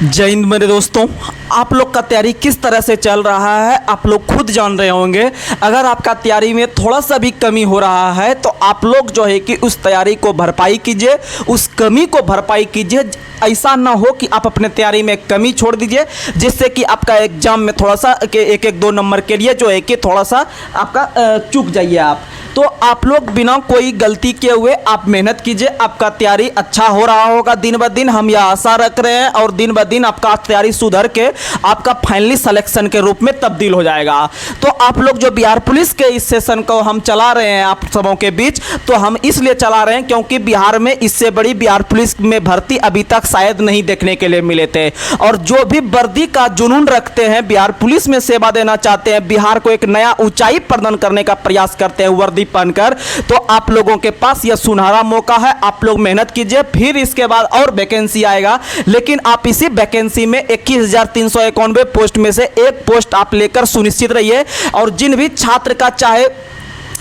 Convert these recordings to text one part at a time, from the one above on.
जय हिंद मेरे दोस्तों। आप लोग का तैयारी किस तरह से चल रहा है आप लोग खुद जान रहे होंगे। अगर आपका तैयारी में थोड़ा सा भी कमी हो रहा है तो आप लोग जो है कि उस तैयारी को भरपाई कीजिए, उस कमी को भरपाई कीजिए। ऐसा ना हो कि आप अपने तैयारी में कमी छोड़ दीजिए जिससे कि आपका एग्जाम में थोड़ा सा एक एक दो नंबर के लिए जो है कि थोड़ा सा आपका चूक जाइए आप। तो आप लोग बिना कोई गलती किए हुए आप मेहनत कीजिए, आपका तैयारी अच्छा हो रहा होगा दिन ब दिन, हम यह आशा रख रहे हैं। और दिन ब दिन आपका तैयारी सुधर के आपका फाइनली सिलेक्शन के रूप में तब्दील हो जाएगा। तो आप लोग जो बिहार पुलिस के इस सेशन को हम चला रहे हैं आप सबों के बीच, तो हम इसलिए चला रहे हैं क्योंकि बिहार में इससे बड़ी बिहार पुलिस में भर्ती अभी तक शायद नहीं देखने के लिए मिले थे। और जो भी वर्दी का जुनून रखते हैं, बिहार पुलिस में सेवा देना चाहते हैं, बिहार को एक नया ऊंचाई प्रदान करने का प्रयास करते हैं वर्दी पहनकर, तो आप लोगों के पास यह सुनहरा मौका है। आप लोग मेहनत कीजिए, फिर इसके बाद और वैकेंसी आएगा। लेकिन आप इसी वैकेंसी में 21,391 पोस्ट में से एक पोस्ट आप लेकर सुनिश्चित रहिए। और जिन भी छात्र का चाहे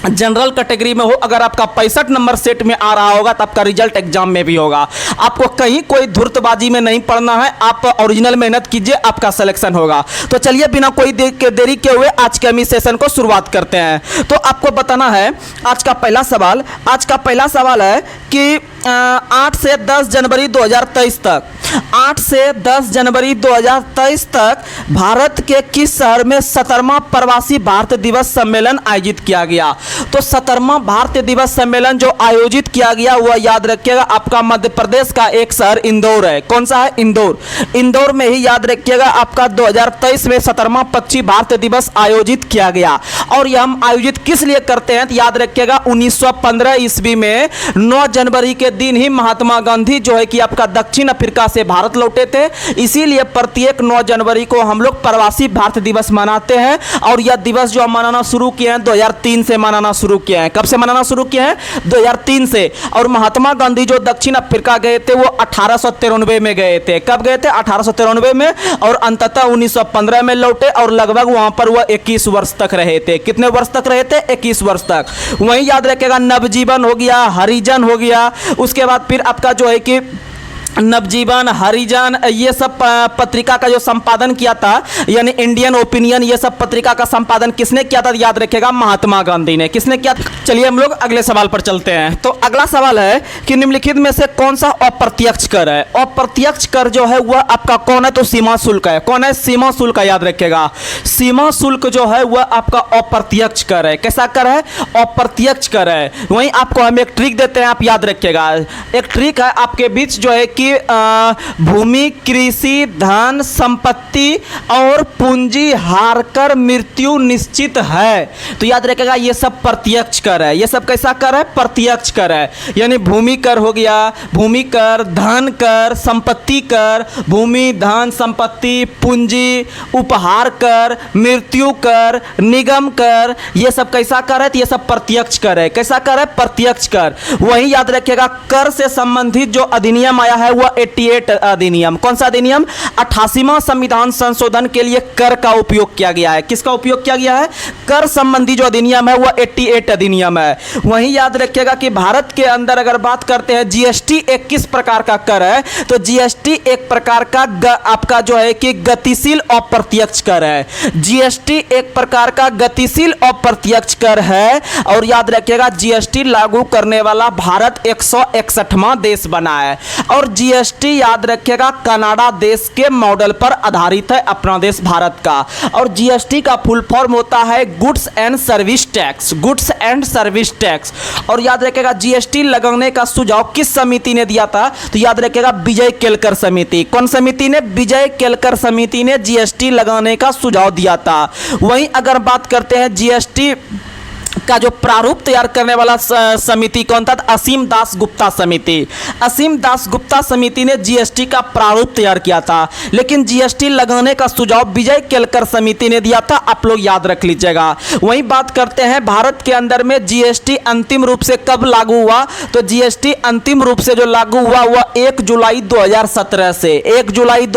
जनरल कैटेगरी में हो, अगर आपका 65 नंबर सेट में आ रहा होगा तो आपका रिजल्ट एग्जाम में भी होगा। आपको कहीं कोई धूर्तबाजी में नहीं पड़ना है, आप ओरिजिनल मेहनत कीजिए, आपका सिलेक्शन होगा। तो चलिए बिना कोई देरी के हुए आज के हम इस सेशन को शुरुआत करते हैं। तो आपको बताना है आज का पहला सवाल है कि 8 से 10 जनवरी 2023 तक 8 से 10 जनवरी 2023 तक भारत के किस शहर में 17वां प्रवासी भारतीय दिवस सम्मेलन आयोजित किया गया। तो 17वां भारतीय दिवस सम्मेलन जो आयोजित किया गया वह याद रखिएगा आपका मध्य प्रदेश का एक शहर इंदौर है। कौन सा है? इंदौर में ही याद रखिएगा आपका 2023 में 17वां पक्षी भारतीय दिवस आयोजित किया गया। और यह हम आयोजित किस लिए करते हैं तो याद रखिएगा 1915 ईस्वी में 9 जनवरी के दिन ही महात्मा गांधी जो है कि आपका दक्षिण अफ्रीका से भारत लौटे थे। इसीलिए प्रत्येक 9 जनवरी को हम लोग प्रवासी भारत दिवस मनाते हैं। और यह दिवस जो हम मनाना शुरू किए हैं 2003 से मनाना शुरू किए हैं। कब से मनाना शुरू किए हैं? 2003 से। और महात्मा गांधी जो दक्षिण अफ्रीका गए थे वो 1893 में गए थे। कब गए थे? 1893 में। और अंततः 1915 में लौटे और लगभग वहां पर वह 21 वर्ष तक रहे थे। कितने वर्ष तक रहे थे? 21 वर्ष तक। वहीं याद रखेगा नवजीवन हो गया, हरिजन हो गया, उसके बाद फिर आपका जो है कि नवजीवन, हरिजन, ये सब पत्रिका का जो संपादन किया था, यानी इंडियन ओपिनियन, ये सब पत्रिका का संपादन किसने किया था? याद रखेगा महात्मा गांधी ने। किसने किया? चलिए हम लोग अगले सवाल पर चलते हैं। तो अगला सवाल है कि निम्नलिखित में से कौन सा अप्रत्यक्ष कर है? अप्रत्यक्ष कर जो है वह आपका कौन है? तो सीमा शुल्क है। कौन है? सीमा शुल्क। याद रखेगा सीमा शुल्क जो है वह आपका अप्रत्यक्ष कर है। कैसा कर है? अप्रत्यक्ष कर है। वहीं आपको हम एक ट्रिक देते हैं, आप याद रखिएगा। एक ट्रिक है आपके बीच जो है कि भूमि, कृषि, धन, संपत्ति और पूंजी हारकर मृत्यु निश्चित है। तो याद रखेगा ये सब प्रत्यक्ष कर है। ये सब कैसा कर है? प्रत्यक्ष कर है। यानी भूमि कर हो गया, भूमि कर, धन कर, संपत्ति कर, भूमि, धन, संपत्ति, पूंजी, उपहार कर, मृत्यु कर, निगम कर, ये सब कैसा कर है? तो ये सब प्रत्यक्ष कर है। कैसा कर है? प्रत्यक्ष कर। वही याद रखिएगा कर से संबंधित जो अधिनियम आया है वह 88 अधिनियम। कौन सा अधिनियम? 88वां संविधान संशोधन के लिए कर का उपयोग किया गया है। किसका उपयोग किया गया है? कर संबंधी जो अधिनियम है वह 88 अधिनियम है। वहीं याद रखिएगा कि भारत के अंदर अगर बात करते हैं जीएसटी एक किस प्रकार का कर है, तो जीएसटी एक प्रकार का आपका जो है कि गतिशील अप्रत्यक्ष कर है। जीएसटी एक प्रकार का गतिशील अप्रत्यक्ष कर है। और याद रखिएगा जीएसटी लागू करने वाला भारत 161वां देश बना है। और जीएसटी याद रखिएगा कनाडा देश के मॉडल पर आधारित है अपना देश भारत का। और जीएसटी का फुल फॉर्म होता है goods and service tax. Goods and service tax. और याद रखिएगा जीएसटी लगाने का सुझाव किस समिति ने दिया था? तो याद रखिएगा विजय केलकर समिति। कौन समिति ने? विजय केलकर समिति ने जीएसटी लगाने का सुझाव दिया था। वहीं अगर बात करते हैं जीएसटी का जो प्रारूप तैयार करने वाला समिति कौन था? असीम दास गुप्ता समिति। असीम दास गुप्ता समिति ने जीएसटी का प्रारूप तैयार किया था। लेकिन जीएसटी लगाने का सुझाव विजय केलकर समिति ने दिया था। आप लोग याद रख लीजिएगा। वहीं बात करते हैं भारत के अंदर में जीएसटी अंतिम रूप से कब लागू हुआ? तो जीएसटी अंतिम रूप से जो लागू हुआ वह 1 जुलाई 2017 से 1 जुलाई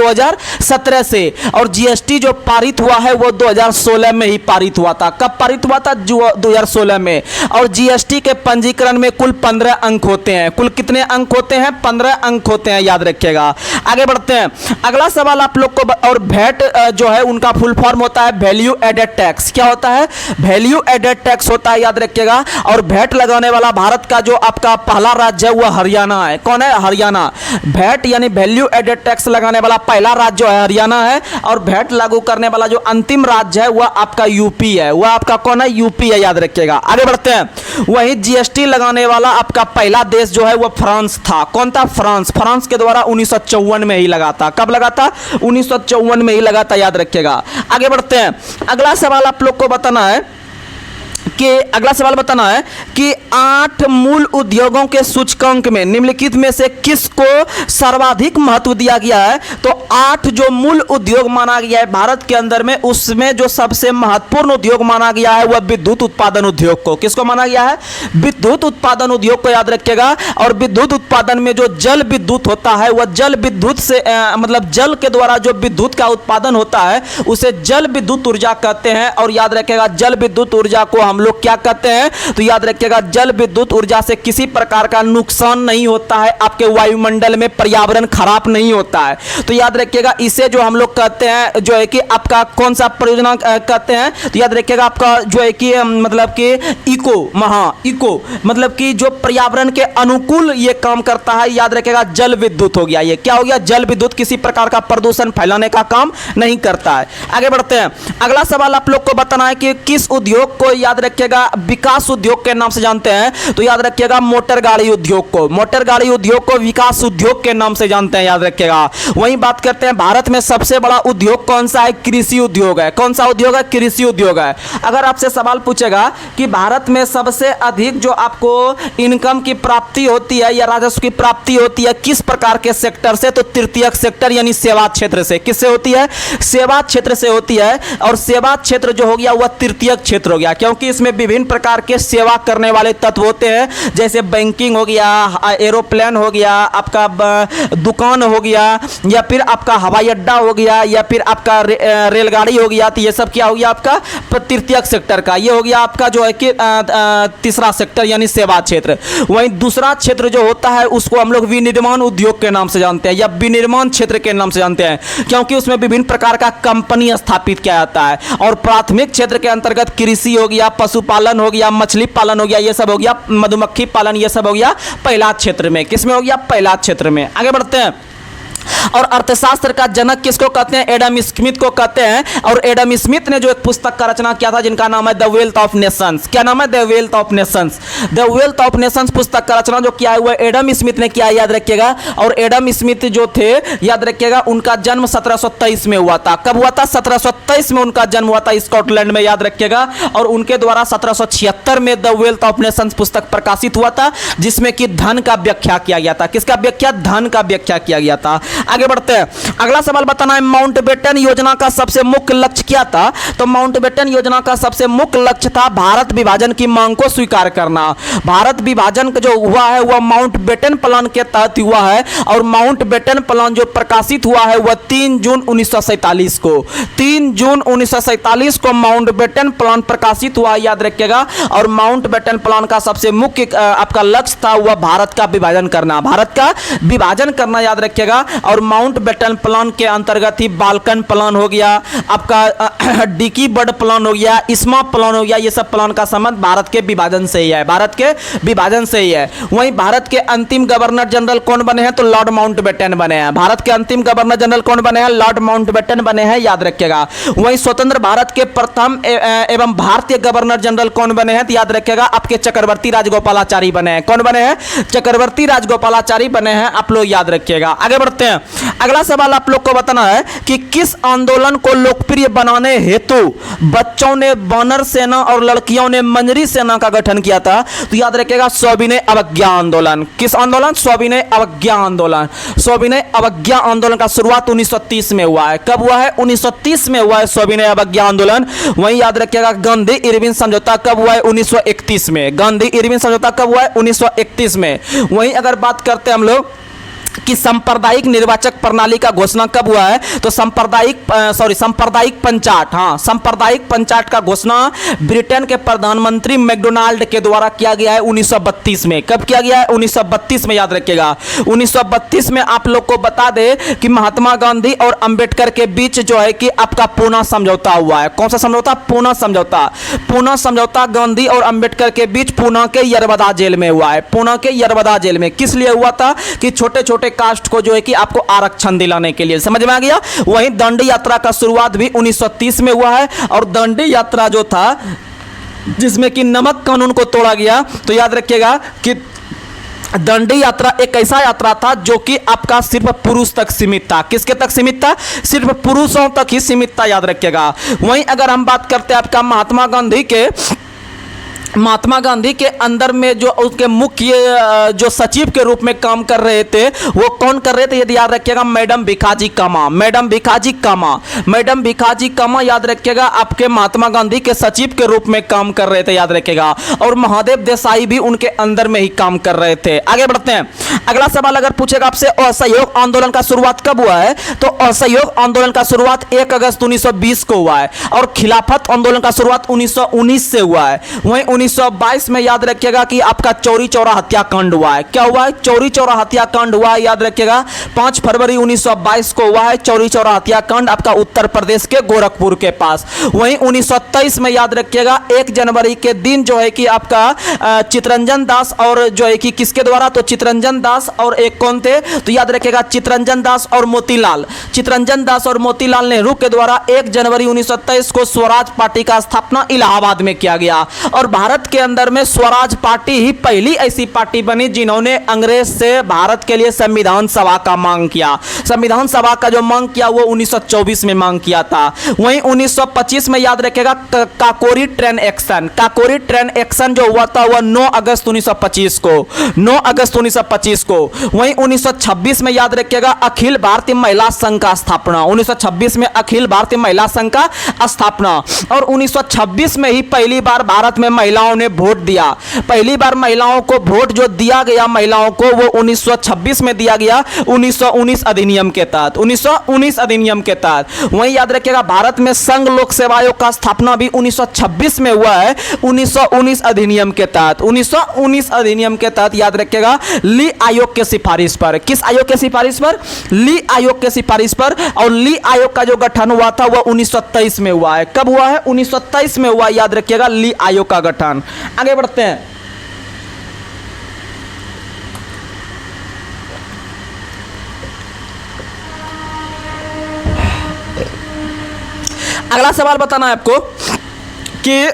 2017 से, और जीएसटी जो पारित हुआ है वो 2016 में ही पारित हुआ था। कब पारित हुआ था? 2016 में। और जीएसटी के पंजीकरण में कुल 15 अंक होते हैं। कुल कितने अंक होते हैं? 15 अंक होते हैं, याद रखिएगा। आगे बढ़ते हैं, अगला सवाल आप लोग को। और वैट जो है उनका फुल फॉर्म होता है वैल्यू एडेड टैक्स। क्या होता है? वैल्यू एडेड टैक्स होता है, याद रखिएगा। और वैट लगाने वाला भारत का जो आपका पहला राज्य है वह हरियाणा है। कौन है? हरियाणा। वैट यानी वैल्यू एडेड टैक्स लगाने वाला पहला राज्य जो है हरियाणा है, और वैट लागू करने वाला जो अंतिम राज्य है वह आपका यूपी है। वह आपका कौन है? यूपी है, याद रखिएगा। आगे बढ़ते हैं, वही जीएसटी लगाने वाला आपका पहला देश जो है वह फ्रांस था। कौन था? फ्रांस। फ्रांस के द्वारा 1954 में ही लगा था। कब लगा था? 1954 में ही लगा था, याद रखिएगा। आगे बढ़ते हैं, अगला सवाल आप लोग को बताना है कि 8 मूल उद्योगों के सूचकांक में निम्नलिखित में से किसको सर्वाधिक महत्व दिया गया है? तो 8 जो मूल उद्योग माना गया है भारत के अंदर में, उसमें जो सबसे महत्वपूर्ण उद्योग माना गया है वह विद्युत उत्पादन उद्योग को। किसको माना गया है? विद्युत उत्पादन उद्योग को, याद रखिएगा। और विद्युत उत्पादन में जो जल विद्युत होता है वह जल विद्युत से मतलब जल के द्वारा जो विद्युत का उत्पादन होता है उसे जल विद्युत ऊर्जा कहते हैं। और याद रखिएगा, जल विद्युत ऊर्जा को हम लोग क्या कहते हैं? तो याद रखिएगा, जल विद्युत ऊर्जा से किसी प्रकार का नुकसान नहीं होता है, आपके वायुमंडल में पर्यावरण खराब नहीं होता है। तो याद रखिएगा, इसे जो हम लोग कहते हैं जो है कि आपका कौन सा परियोजना कहते हैं? तो याद रखिएगा, आपका जो है कि मतलब कि इको मतलब कि जो पर्यावरण के अनुकूल ये काम करता है, याद रखिएगा, जल विद्युत हो गया। ये क्या हो गया? जल विद्युत किसी प्रकार का प्रदूषण फैलाने का काम नहीं करता है। आगे बढ़ते हैं, अगला सवाल आप लोग को बताना है कि किस उद्योग को, याद रखिएगा, विकास उद्योग के नाम से जानते हैं? तो याद रखिएगा, मोटर गाड़ी उद्योग को। मोटर गाड़ी उद्योग को विकास उद्योग के नाम से जानते हैं, याद रखिएगा। वहीं बात करते हैं, भारत में सबसे बड़ा उद्योग कौन सा है? कृषि उद्योग है। कौन सा उद्योग है? कृषि उद्योग है। अगर आपसे सवाल पूछेगा कि भारत में सबसे अधिक जो आपको इनकम की प्राप्ति होती है या राजस्व की प्राप्ति होती है किस प्रकार के सेक्टर से? तो तृतीयक सेक्टर यानी सेवा क्षेत्र से। किससे होती है? सेवा क्षेत्र से होती है। और सेवा क्षेत्र जो हो गया वह तृतीयक क्षेत्र हो गया, क्योंकि इसमें विभिन्न प्रकार के सेवा करने वाले तत्व होते हैं, जैसे बैंकिंग हो गया, एरोप्लेन हो गया, आपका दुकान हो गया, या फिर आपका हवाई अड्डा हो गया, या फिर आपका रेलगाड़ी हो गया। तो ये सब क्या हो गया? आपका तृतीयक सेक्टर का। ये हो गया आपका जो है कि तीसरा सेक्टर यानी सेवा क्षेत्र। वहीं दूसरा क्षेत्र जो होता है उसको हम लोग विनिर्माण उद्योग के नाम से जानते हैं, या विनिर्माण क्षेत्र के नाम से जानते हैं, क्योंकि उसमें विभिन्न प्रकार का कंपनी स्थापित किया जाता है। और प्राथमिक क्षेत्र के अंतर्गत कृषि हो गया, पशुपालन हो गया, मछली पालन हो गया, ये सब हो गया, मधुमक्खी पालन, ये सब हो गया पहला क्षेत्र में। किसमें हो गया? पहला क्षेत्र में। आगे बढ़ते हैं, और अर्थशास्त्र का जनक किसको कहते हैं? एडम स्मिथ को कहते हैं। और एडम स्मिथ ने जो एक पुस्तक का रचना किया था जिनका नाम है द वेल्थ ऑफ नेशंस। क्या नाम है? The wealth of Nations. The wealth of Nations पुस्तक का रचना जो किया है वह एडम स्मिथ ने किया है, याद रखिएगा। और एडम स्मिथ जो थे, याद रखिएगा, उनका जन्म 1723 में हुआ था। कब हुआ था? 1723 में उनका जन्म हुआ था, स्कॉटलैंड में, याद रखिएगा। और उनके द्वारा 1776 में द वेल्थ ऑफ नेशंस पुस्तक प्रकाशित हुआ था, जिसमें कि धन का व्याख्या किया गया था। किसका व्याख्या? धन का व्याख्या किया गया था। आगे बढ़ते हैं, अगला सवाल बताना है, माउंटबेटन योजना का सबसे मुख्य लक्ष्य क्या था? तो माउंटबेटन योजना का सबसे मुख्य लक्ष्य था भारत विभाजन की मांग को स्वीकार करना। भारत विभाजन जो हुआ है वह माउंटबेटन प्लान के तहत हुआ है। और माउंटबेटन प्लान जो प्रकाशित हुआ है वह 3 जून 1947 को 3 जून 1947 को माउंटबेटन प्लान प्रकाशित हुआ, याद रखिएगा। और माउंटबेटन प्लान का सबसे मुख्य आपका लक्ष्य था वह भारत का विभाजन करना, भारत का विभाजन करना, याद रखिएगा। और माउंटबेटन प्लान के अंतर्गत ही बाल्कन प्लान हो गया, आपका डिकी बर्ड प्लान हो गया, इस्मा प्लान हो गया, ये सब प्लान का संबंध भारत के विभाजन से ही है, भारत के विभाजन से ही है। वहीं भारत के अंतिम गवर्नर जनरल कौन बने हैं? तो लॉर्ड माउंटबेटन बने हैं। भारत के अंतिम गवर्नर जनरल कौन बने हैं? लॉर्ड माउंटबेटन बने हैं, याद रखिएगा। वहीं स्वतंत्र भारत के प्रथम एवं भारतीय गवर्नर जनरल कौन बने हैं? तो याद रखिएगा, आपके चक्रवर्ती राजगोपालाचारी बने हैं। कौन बने हैं? चक्रवर्ती राजगोपालाचारी बने हैं, आप लोग याद रखिएगा। आगे बढ़ते हैं, अगला सवाल आप लोग को बताना है कि किस आंदोलन को लोकप्रिय बनाने हेतु बच्चों ने वानर सेना और लड़कियों ने मंजरी सेना का गठन किया था? तो याद रखिएगा, सविनय अवज्ञा आंदोलन। किस आंदोलन? सविनय अवज्ञा आंदोलन। सविनय अवज्ञा आंदोलन का शुरुआत 1930 में हुआ है। कब हुआ है? 1930 में हुआ है सविनय अवज्ञा आंदोलन। वहीं याद रखिएगा, गांधी इरविन समझौता कब हुआ है? 1931 में। गांधी इरविन समझौता कब हुआ है? 1931 में। वहीं अगर बात करते हैं हम लोग कि सांप्रदायिक निर्वाचक प्रणाली का घोषणा कब हुआ है? तो सांप्रदायिक पंचायत, हाँ, सांप्रदायिक पंचायत का घोषणा ब्रिटेन के प्रधानमंत्री मैकडोनाल्ड के द्वारा किया गया है 1932 में। कब किया गया है? 1932 में, याद रखिएगा। 1932 में आप लोग को बता दे कि महात्मा गांधी और अंबेडकर के बीच जो है कि आपका पूना समझौता हुआ है। कौन सा समझौता? पूना समझौता। पूना समझौता गांधी और अंबेडकर के बीच पूना के यरवदा जेल में हुआ है। पूना के यरवदा जेल में किस लिए हुआ था? कि छोटे छोटे कास्ट को जो है कि आपको आरक्षण दिलाने के लिए। समझ में आ गया? वहीं दांडी यात्रा का शुरुआत भी 1930 में हुआ है, और दांडी यात्रा जो था जिसमें कि नमक कानून को तोड़ा गया, तो याद रखिएगा कि दांडी यात्रा एक ऐसा यात्रा था जो कि आपका सिर्फ पुरुष तक सीमित था। किसके तक सीमित था? सिर्फ पुरुषों तक ही सीमित था, याद रखिएगा। वहीं अगर हम बात करते हैं आपका महात्मा गांधी के अंदर में जो उसके मुख्य जो सचिव के रूप में काम कर रहे थे, वो कौन कर रहे थे? यदि याद रखिएगा, मैडम भिखाजी कामा। मैडम भिखाजी कामा याद रखिएगा, आपके महात्मा गांधी के सचिव के रूप में काम कर रहे थे, याद रखिएगा। और महादेव देसाई भी उनके अंदर में ही काम कर रहे थे। आगे बढ़ते हैं। अगला सवाल अगर पूछेगा आपसे, असहयोग आंदोलन का शुरुआत कब हुआ है? तो असहयोग आंदोलन का शुरुआत 1 अगस्त 1920 को हुआ है, और खिलाफत आंदोलन का शुरुआत 1919 से हुआ है। वहीं 1922 में याद रखिएगा कि आपका चौरी चौरा हत्याकांड हुआ है। क्या हुआ है? चौरी चौरा हत्याकांड हुआ है, याद रखिएगा। 5 फरवरी 1922 को हुआ है चौरी चौरा हत्याकांड, आपका उत्तर प्रदेश के गोरखपुर के पास। वहीं 1923 में याद रखिएगा 1 जनवरी के दिन जो है कि आपका चितरंजन दास और जो है कि किसके द्वारा? तो चितरंजन दास और एक कौन थे? तो याद रखिएगा चितरंजन दास और मोतीलाल नेहरू के द्वारा 1 जनवरी 1923 को स्वराज पार्टी का स्थापना इलाहाबाद में किया गया। और भारत के अंदर में स्वराज पार्टी ही पहली ऐसी पार्टी बनी जिन्होंने अंग्रेज से भारत के लिए संविधान सभा का मांग किया। संविधान सभा का जो मांग किया वो 1924 में मांग किया था। वहीं 1925 में याद रखेगा काकोरी ट्रेन एक्शन जो हुआ था वह 9 अगस्त 1925 को। वहीं 1926 में याद रखिएगा अखिल भारतीय महिला संघ का स्थापना। 1926 में अखिल भारतीय महिला संघ का स्थापना। और 1926 में ही पहली बार भारत में महिलाओं ने वोट दिया। पहली बार महिलाओं को वोट जो दिया गया महिलाओं को वो 1926 में दिया गया 1919 अधिनियम के तहत। 1919 अधिनियम के तहत। वहीं याद रखिएगा भारत में संघ लोक सेवा आयोग का स्थापना भी 1926 में हुआ है 1919 अधिनियम के तहत। 1919 अधिनियम के तहत याद रखिएगा ली आयोग के सिफारिश पर। किस आयोग के सिफारिश पर? ली आयोग के सिफारिश पर। और ली आयोग का जो गठन हुआ था वह 1923 में हुआ है। कब हुआ है? 1923 में हुआ, याद रखिएगा ली आयोग का गठन। आगे बढ़ते हैं। अगला सवाल बताना है आपको कि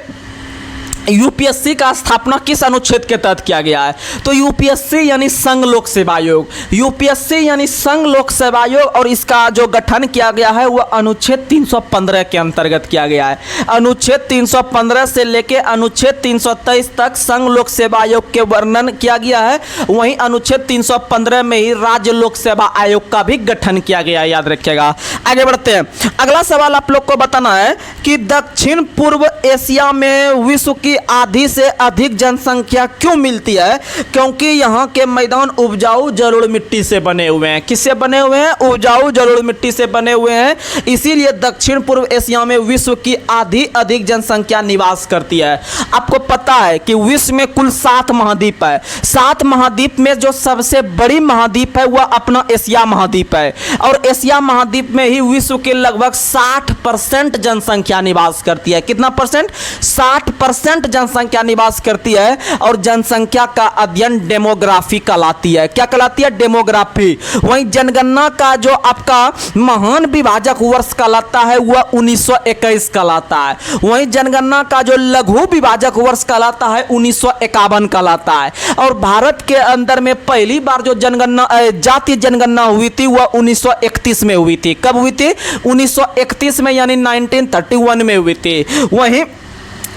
यूपीएससी का स्थापना किस अनुच्छेद के तहत किया गया है? तो यूपीएससी यानी संघ लोक सेवा आयोग। यूपीएससी यानी संघ लोक सेवा आयोग, और इसका जो गठन किया गया है वह अनुच्छेद 315 के अंतर्गत किया गया है। अनुच्छेद 315 से लेकर अनुच्छेद 323 तक संघ लोक सेवा आयोग के वर्णन किया गया है। वहीं अनुच्छेद 315 में ही राज्य लोक सेवा आयोग का भी गठन किया गया है, याद रखिएगा। आगे बढ़ते हैं। अगला सवाल आप लोग को बताना है कि दक्षिण पूर्व एशिया में विश्व की आधी से अधिक जनसंख्या क्यों मिलती है? क्योंकि यहाँ के मैदान उपजाऊ जलोढ़ मिट्टी से बने हुए हैं। किससे बने हुए हैं? उपजाऊ जलोढ़ मिट्टी से बने हुए हैं। इसीलिए दक्षिण पूर्व एशिया में विश्व की आधी अधिक जनसंख्या निवास करती है। आपको पता है कि विश्व में कुल 7 महाद्वीप है। 7 महाद्वीप में जो सबसे बड़ी महाद्वीप है वह अपना एशिया महाद्वीप है। और एशिया महाद्वीप में ही विश्व के लगभग 60% जनसंख्या निवास करती है। कितना परसेंट? 60% जनसंख्या निवास करती है। और जनसंख्या का अध्ययन डेमोग्राफी कहलाती है। क्या कहलाती है? डेमोग्राफी। वहीं जनगणना का जो आपका महान विभाजक वर्ष कहलाता है वह 1921 कहलाता है। वहीं जनगणना का जो लघु विभाजक वर्ष कहलाता है 1951 कहलाता है। और भारत के अंदर में पहली बार जो जनगणना जातीय जनगणना हुई थी वह 1931 में हुई थी। कब हुई थी? 1931 में, यानी 1931 में हुई थी। वहीं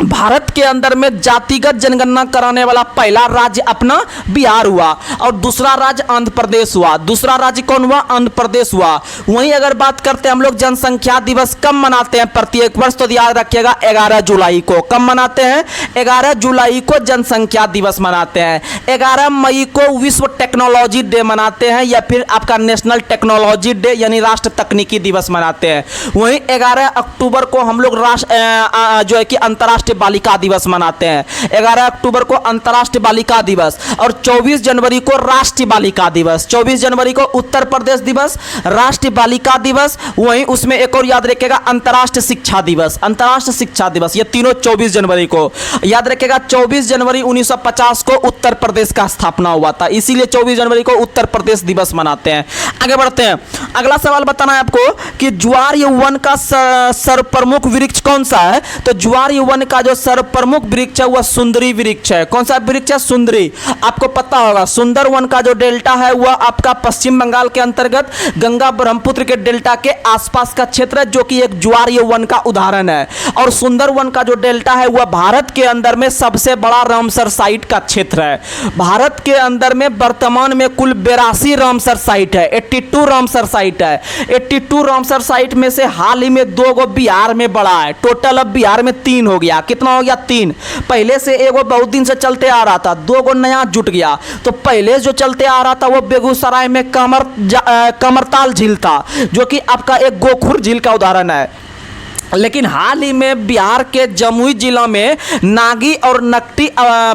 भारत के अंदर में जातिगत जनगणना कराने वाला पहला राज्य अपना बिहार हुआ और दूसरा राज्य आंध्र प्रदेश हुआ। दूसरा राज्य कौन हुआ? आंध्र प्रदेश हुआ। वहीं अगर बात करते हैं हम लोग जनसंख्या दिवस कब मनाते हैं प्रत्येक वर्ष, तो याद रखिएगा 11 जुलाई को। कब मनाते हैं? 11 जुलाई को जनसंख्या दिवस मनाते हैं। 11 मई को विश्व टेक्नोलॉजी डे मनाते हैं या फिर आपका नेशनल टेक्नोलॉजी डे यानी राष्ट्र तकनीकी दिवस मनाते हैं। वहीं 11 अक्टूबर को हम लोग जो है कि अंतर्राष्ट्रीय बालिका दिवस मनाते हैं। 11 अक्टूबर को अंतर्राष्ट्रीय बालिका दिवस और 24 जनवरी को राष्ट्रीय बालिका दिवस। 24 जनवरी को उत्तर प्रदेश दिवस, राष्ट्रीय बालिका दिवस, वहीं उसमें एक और याद रखिएगा अंतर्राष्ट्रीय शिक्षा दिवस। अंतर्राष्ट्रीय शिक्षा दिवस ये तीनों 24 जनवरी को। याद रखिएगा 24 जनवरी 1950 को उत्तर प्रदेश का स्थापना हुआ था, इसीलिए 24 जनवरी को उत्तर प्रदेश दिवस मनाते हैं। आगे बढ़ते हैं। अगला सवाल बताना है आपको कि ज्वार यौवन का सर्वप्रमुख वृक्ष कौन सा है? तो ज्वार यौवन का जो सर्वप्रमुख वृक्ष है वह सुंदरी वृक्ष है। कौन सा वृक्ष है? सुंदरी। आपको पता होगा सुंदरवन का जो डेल्टा है वह आपका पश्चिम बंगाल के अंतर्गत गंगा ब्रह्मपुत्र के डेल्टा के आसपास का क्षेत्र है, जो कि एक ज्वार यौवन का उदाहरण है। और सुंदरवन का जो डेल्टा है वह भारत के अंदर में सबसे बड़ा रामसर साइट का क्षेत्र है। भारत के अंदर में वर्तमान में कुल 82 रामसर साइट है, 82 रामसर साइट है। 82 रामसर साइट में से हाल ही में 2 गो बिहार में बड़ा है। टोटल अब बिहार में 3 हो गया। कितना हो गया? 3। पहले से एगो बहुत दिन से चलते आ रहा था, 2 गो नया जुट गया। तो पहले जो चलते आ रहा था वो बेगूसराय में कमरताल झील था, जो कि आपका एक गोखुर झील का उदाहरण है। लेकिन हाल ही में बिहार के जमुई जिला में नागी और नकटी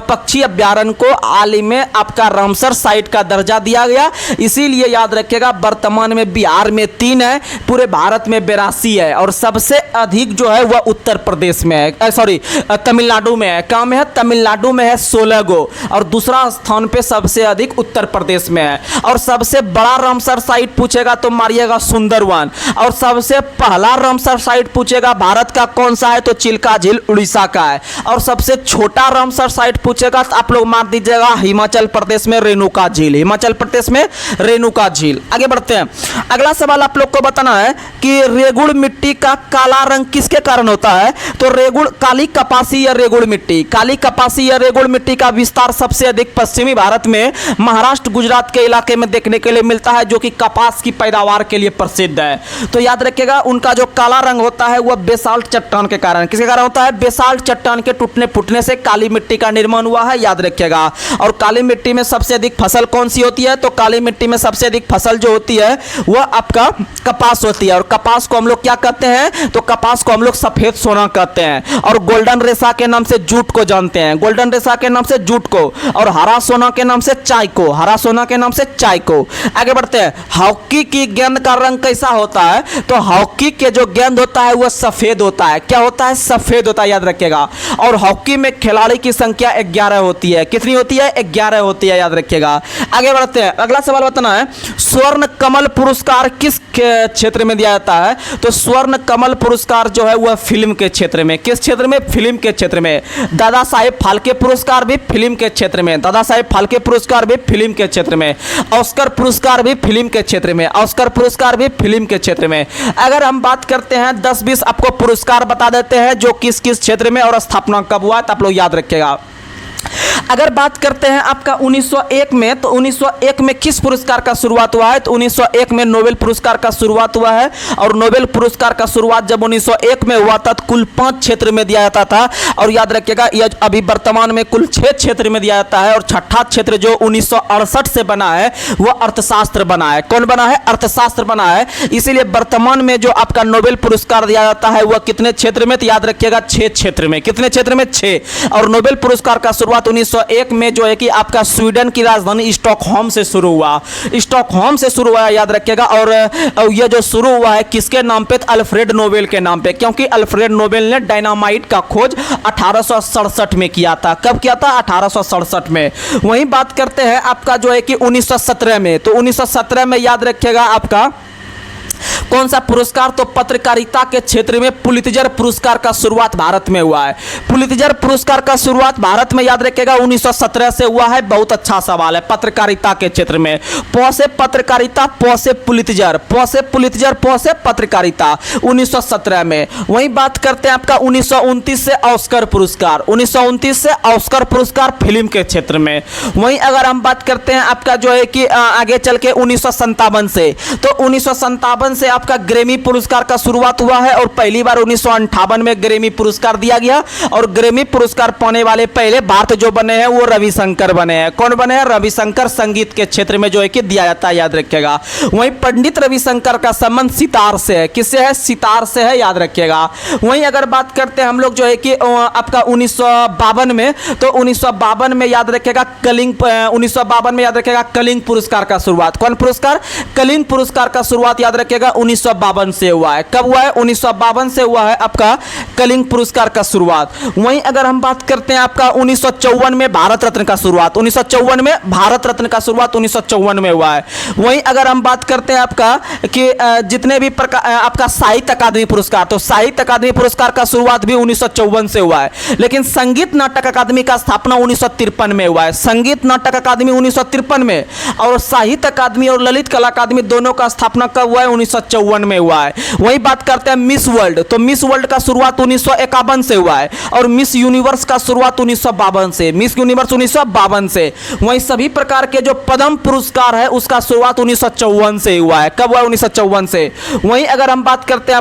पक्षी अभ्यारण्य को हाल ही में आपका रामसर साइट का दर्जा दिया गया। इसीलिए याद रखिएगा वर्तमान में बिहार में 3 है, पूरे भारत में 82 है और सबसे अधिक जो है वह उत्तर प्रदेश में है, सॉरी तमिलनाडु में है। कहाँ में है? तमिलनाडु में है 16 गो और दूसरा स्थान पे सबसे अधिक उत्तर प्रदेश में है। और सबसे बड़ा रामसर साइट पूछेगा तो मारिएगा सुंदरवन। और सबसे पहला रामसर साइट पूछेगा भारत का कौन सा है? तो चिल्का झील उड़ीसा का है। और सबसे छोटा रामसर साइट पूछेगा तो आप लोग मार दीजिएगा हिमाचल प्रदेश में रेणुका झील। हिमाचल प्रदेश में रेणुका झील। आगे बढ़ते हैं। अगला सवाल आप लोग को बताना है कि रेगुड़ मिट्टी का काला रंग किसके कारण होता है? तो रेगुड़ काली कपासी या रेगुड़ मिट्टी। काली कपासी या रेगुड़ मिट्टी का विस्तार सबसे अधिक पश्चिमी भारत में महाराष्ट्र गुजरात के इलाके में देखने के लिए मिलता है, जो कि कपास की पैदावार के लिए प्रसिद्ध है। तो याद रखिएगा उनका जो काला रंग होता है वह बेसाल्ट चट्टान के कारण, किसके कारण होता है? बेसाल्ट चट्टान के टूटने फूटने से काली मिट्टी का निर्माण हुआ है, याद रखिएगा। और काली मिट्टी में सबसे अधिक फसल कौन सी होती है? तो काली मिट्टी में सबसे अधिक फसल जो होती है वह आपका कपास होती है। और कपास को हम लोग क्या कहते हैं? तो कपास को हम लोग सफेद सोना कहते हैं। और गोल्डन रेशा के नाम से जूट को जानते हैं, गोल्डन रेशा के नाम से जूट को। और हरा सोना के नाम से चाय को, हरा सोना के नाम से चाय को। आगे बढ़ते हैं। हॉकी की गेंद का रंग कैसा होता है? तो हॉकी के जो गेंद होता है वह सफेद होता है। क्या होता है? सफेद होता है, याद रखिएगा। और हॉकी में खिलाड़ी की संख्या 11 होती है। कितनी होती है? 11 होती है, याद रखिएगा। आगे बढ़ते हैं। अगला सवाल बताना है स्वर्ण कमल पुरस्कार किस क्षेत्र में दिया जाता है? तो स्वर्ण कमल पुरस्कार जो है वह फिल्म के क्षेत्र में। किस क्षेत्र में? फिल्म के क्षेत्र में। दादा साहेब फाल्के पुरस्कार भी फिल्म के क्षेत्र में। दादा साहेब फाल्के पुरस्कार भी फिल्म के क्षेत्र में। ऑस्कर पुरस्कार भी फिल्म के क्षेत्र में। ऑस्कर पुरस्कार भी फिल्म के क्षेत्र में। अगर हम बात करते हैं 10-20 आपको पुरस्कार बता देते हैं जो किस किस क्षेत्र में और स्थापना कब हुआ है, तो आप लोग याद रखिएगा। अगर बात करते हैं आपका 1901 में, तो 1901 में किस पुरस्कार का शुरुआत हुआ है? तो 1901 में नोबेल पुरस्कार का शुरुआत हुआ है। और नोबेल पुरस्कार का शुरुआत जब 1901 में हुआ था तो कुल 5 क्षेत्र में दिया जाता था। और याद रखिएगा यह अभी वर्तमान में कुल 6 क्षेत्र में दिया जाता है। और छठा क्षेत्र जो 1968 से बना है वह अर्थशास्त्र बना है। कौन बना है? अर्थशास्त्र बना है। इसीलिए वर्तमान में जो आपका नोबेल पुरस्कार दिया जाता है वह कितने क्षेत्र में? तो याद रखिएगा 6 क्षेत्र में। कितने क्षेत्र में? 6। और नोबेल पुरस्कार का शुरुआत 1901 में जो है कि आपका स्वीडन की राजधानी स्टॉकहोम से शुरू हुआ। स्टॉकहोम से शुरू हुआ, याद रखिएगा। और यह जो शुरू हुआ है किसके नाम पे? अल्फ्रेड नोबेल के नाम पे, क्योंकि अल्फ्रेड नोबेल ने डायनामाइट का खोज 1867 में किया था। कब किया था? 1867 में। वहीं बात करते हैं आपका जो है कि 1917 में। तो 1917 में याद रखिएगा आपका कौन सा पुरस्कार? तो पत्रकारिता के क्षेत्र में पुलित्जर पुरस्कार का शुरुआत भारत में हुआ है। पुलित्जर पुरस्कार का शुरुआत भारत में याद रखिएगा 1917 से हुआ है। बहुत अच्छा सवाल है। पत्रकारिता के क्षेत्र में प से पत्रकारिता, प से पुलित्जर, प से पुलित्जर, प से पत्रकारिता 1917 में। वहीं बात करते हैं आपका 1929 से ऑस्कर पुरस्कार, 1929 से ऑस्कर पुरस्कार फिल्म के क्षेत्र में। वहीं अगर हम बात करते हैं आपका जो है कि आगे चल के 1957 से, तो 1957 से आपका ग्रैमी पुरस्कार का शुरुआत हुआ है और पहली बार 1958 में ग्रैमी पुरस्कार दिया गया। और ग्रैमी पुरस्कार पाने वाले पहले भारत जो बने हैं वो रविशंकर बने हैं। कौन बने हैं? रविशंकर। संगीत के क्षेत्र में जो है कि दिया जाता है, याद रखिएगा। वहीं पंडित रविशंकर का संबंध सितार से है। किससे है? सितार से है, याद रखिएगा। वहीं अगर बात करते हैं हम लोग जो है कि आपका 1952 में, तो 1952 में याद रखिएगा कलिंग, 1952 में याद रखिएगा कलिंग पुरस्कार का शुरुआत। कौन पुरस्कार? कलिंग पुरस्कार का शुरुआत याद रखिएगा 1952 से हुआ है। कब हुआ है? 1952 से हुआ है आपका कलिंग पुरस्कार का शुरुआत। वहीं अगर हम बात करते हैं आपका 1954 में भारत रत्न का शुरुआत, 1954 में भारत रत्न का शुरुआत 1954 में हुआ है। वहीं अगर हम बात करते हैं आपका कि जितने भी आपका साहित्य अकादमी पुरस्कार, तो साहित्य अकादमी पुरस्कार का शुरुआत भी 1954 से हुआ है। लेकिन संगीत नाटक अकादमी का स्थापना 1953 में हुआ है। संगीत नाटक अकादमी 1953 में, और साहित्य अकादमी और ललित कला अकादमी दोनों का स्थापना कब हुआ है? 1954 में हुआ है। वहीं बात करते हैं मिस वर्ल्ड, तो मिस वर्ल्ड का शुरुआत 1951 से हुआ है और मिस यूनिवर्स का शुरुआत 1952 से, मिस यूनिवर्स 1952 से। वहीं सभी प्रकार के जो पद्म पुरस्कार है उसका शुरुआत 1954 से हुआ है। कब हुआ? 1954 से। वहीं अगर हम बात करते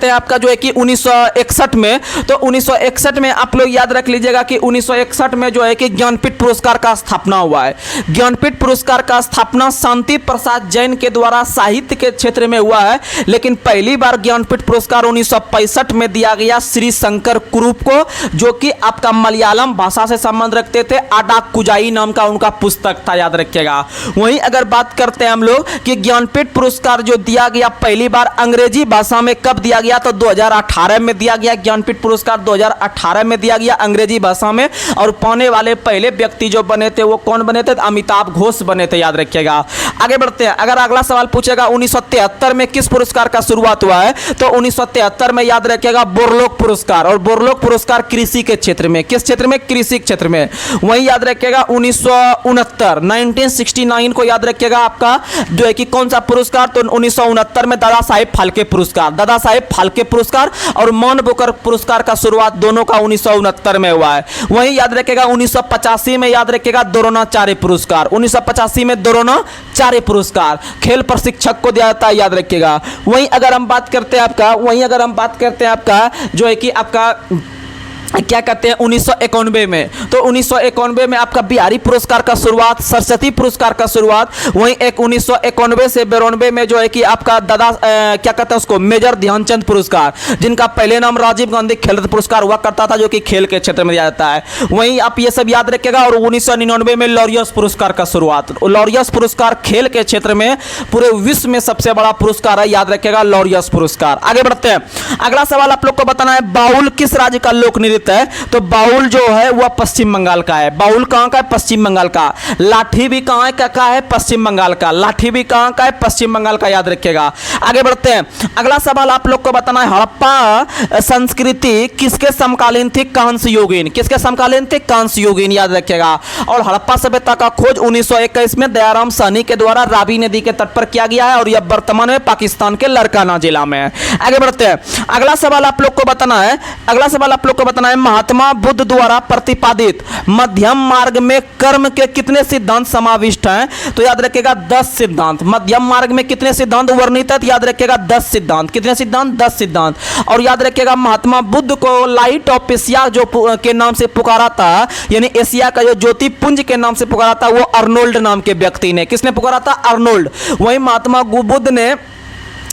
हैं आपका जो है कि 1961 में, तो 1961 में आप लोग याद रख लीजिएगा कि 1961 में जो है कि ज्ञानपीठ पुरस्कार का स्थापना हुआ है। ज्ञानपीठ पुरस्कार का स्थापना शांति प्रसाद जैन के द्वारा साहित्य के क्षेत्र में हुआ है। लेकिन पहली बार ज्ञानपीठ पुरस्कार 1965 में दिया गया श्री शंकर कुरूप को, जो कि आपका मलयालम भाषा से संबंध रखते थे। आडाकुजाई नाम का उनका पुस्तक था, याद रखिएगा। वहीं अगर बात करते हैं हम लोग कि ज्ञानपीठ पुरस्कार जो दिया गया पहली बार अंग्रेजी भाषा में कब दिया गया, तो 2018 में दिया गया। ज्ञानपीठ पुरस्कार 2018 में दिया गया अंग्रेजी भाषा में। और पाने वाले पहले व्यक्ति जो बने थे वो कौन बने थे? अमिताभ घोष बने थे, याद रखिएगा। आगे बढ़ते हैं। अगर अगला सवाल पूछेगा 1973 में किस पुरस्कार का शुरुआत हुआ है, तो 1973 में याद रखिएगा बोरलोक पुरस्कार। और बोरलोक पुरस्कार कृषि के क्षेत्र में, किस क्षेत्र में? कृषि क्षेत्र में। वहीं याद रखिएगा 1969 को याद रखिएगा आपका जो है कि कौन सा पुरस्कार, तो 1969 में दादा साहेब फाल्के पुरस्कार, दादा साहेब फाल्के पुरस्कार और मान बुकर पुरस्कार का शुरुआत दोनों का 1969 में हुआ है। वहीं याद रखिएगा 1985 में याद रखिएगा द्रोणाचार्य पुरस्कार, 1985 में द्रोणाचार्य पुरस्कार खेल प्रशिक्षक को दिया जाता है, याद रखिएगा। वहीं अगर हम बात करते हैं आपका जो है कि आपका क्या कहते हैं 1991 में, तो 1991 में आपका बिहारी पुरस्कार का शुरुआत, सरस्वती पुरस्कार का शुरुआत। वहीं 1991 से 92 में जो है कि आपका दादा क्या कहते हैं उसको मेजर ध्यानचंद पुरस्कार, जिनका पहले नाम राजीव गांधी खेल रत्न पुरस्कार हुआ करता था, जो कि खेल के क्षेत्र में दिया जाता है। वहीं आप ये सब याद रखिएगा। और 1999 में लॉरियस पुरस्कार का शुरुआत, लॉरियस पुरस्कार खेल के क्षेत्र में पूरे विश्व में सबसे बड़ा पुरस्कार है, याद रखिएगा लॉरियस पुरस्कार। आगे बढ़ते हैं। अगला सवाल आप लोग को बताना है बाउल किस राज्य का लोक नृत्य है, तो बाउल जो है वह पश्चिम बंगाल का है। बाउल कहां का है? पश्चिम बंगाल का। लाठी भी कहां है? पश्चिम बंगाल का। लाठी भी कहां का है? पश्चिम बंगाल का, याद रखिएगा। आगे बढ़ते हैं। अगला सवाल आप लोग को बताना है हड़प्पा संस्कृति किसके समकालीन थी? कांस्य युगीन। किसके समकालीन थी? कांस्य युगीन, याद रखिएगा। और हड़प्पा सभ्यता का खोज 1921 में दयाराम साहनी के द्वारा रावी नदी के तट पर किया गया है और यह वर्तमान में पाकिस्तान के लड़काना जिला में है। आगे बढ़ते हैं। अगला सवाल आप लोग को बताना है महात्मा बुद्ध द्वारा प्रतिपादित मध्यम मार्ग में कर्म के कितने सिद्धांत समाविष्ट हैं, तो याद रखिएगा 10 सिद्धांत। मध्यम मार्ग में कितने सिद्धांत वर्णित है? याद रखिएगा 10 सिद्धांत। कितने सिद्धांत? 10 सिद्धांत। और याद रखिएगा महात्मा बुद्ध को लाइट ऑफ एशिया जो के नाम से पुकारा था, यानी एशिया का जो ज्योति पुंज के नाम से पुकारा था, वो अर्नोल्ड नाम के व्यक्ति ने। किसने पुकारा था? अर्नोल्ड। वही महात्मा बुद्ध ने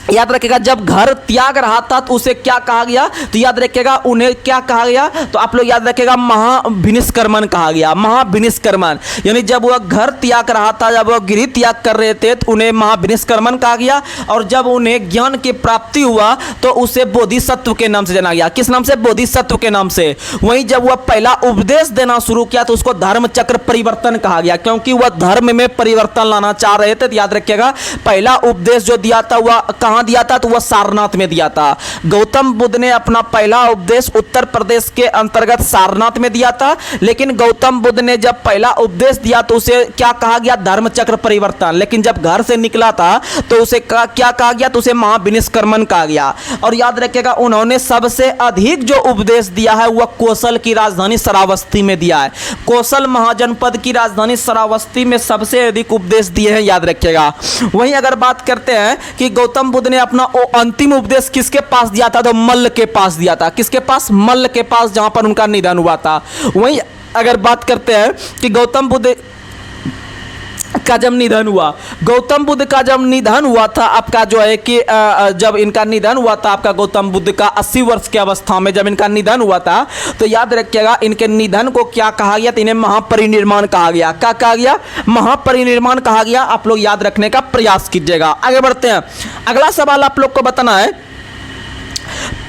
याद रखिएगा, जब घर त्याग रहा था तो उसे क्या कहा गया, तो याद रखिएगा उन्हें क्या कहा गया, तो आप लोग याद रखिएगा महाविनिष्क्रमण कहा गया, महाविनिष्क्रमण। यानी जब वह घर त्याग रहा था, जब वह गृह त्याग कर रहे थे तो उन्हें महाविनिष्क्रमण कहा गया। और जब उन्हें ज्ञान की प्राप्ति हुआ तो उसे बोधिसत्व के नाम से जाना गया। किस नाम से? बोधिसत्व के नाम से। वहीं जब वह पहला उपदेश देना शुरू किया तो उसको धर्म चक्र परिवर्तन कहा गया, क्योंकि वह धर्म में परिवर्तन लाना चाह रहे थे। तो याद रखिएगा पहला उपदेश जो दिया था वह कहां दिया था, तो वह सारनाथ में दिया था। गौतम बुद्ध ने अपना पहला उपदेश उत्तर प्रदेश के अंतर्गत सारनाथ में दिया था। लेकिन गौतम बुद्ध ने जब पहला उपदेश दिया तो उसे क्या कहा गया, धर्म चक्र परिवर्तन। लेकिन जब घर से निकला था तो उसे क्या कहा गया, तो उसे महाविनिष्क्रमण कहा गया। और याद रखिएगा उन्होंने सबसे अधिक जो उपदेश दिया है वह कौशल की राजधानी श्रावस्ती में दिया है। कौशल महाजनपद की राजधानी श्रावस्ती में सबसे अधिक उपदेश दिए हैं, याद रखिएगा। वहीं अगर बात करते हैं कि गौतम बुद्ध ने अपना अंतिम उपदेश किसके पास दिया था, तो मल्ल के पास दिया था। किसके पास? मल्ल के पास, जहां पर उनका निधन हुआ था। वहीं अगर बात करते हैं कि गौतम बुद्ध का जब निधन हुआ, गौतम बुद्ध का जब निधन हुआ था आपका जो है कि जब इनका निधन हुआ था आपका गौतम बुद्ध का 80 वर्ष की अवस्था में जब इनका निधन हुआ था, तो याद रखिएगा इनके निधन को क्या कहा गया, तो इन्हें महापरिनिर्वाण कहा गया। क्या कहा गया? महापरिनिर्वाण कहा गया। आप लोग याद रखने का प्रयास कीजिएगा। आगे बढ़ते हैं। अगला सवाल आप लोग को बताना है,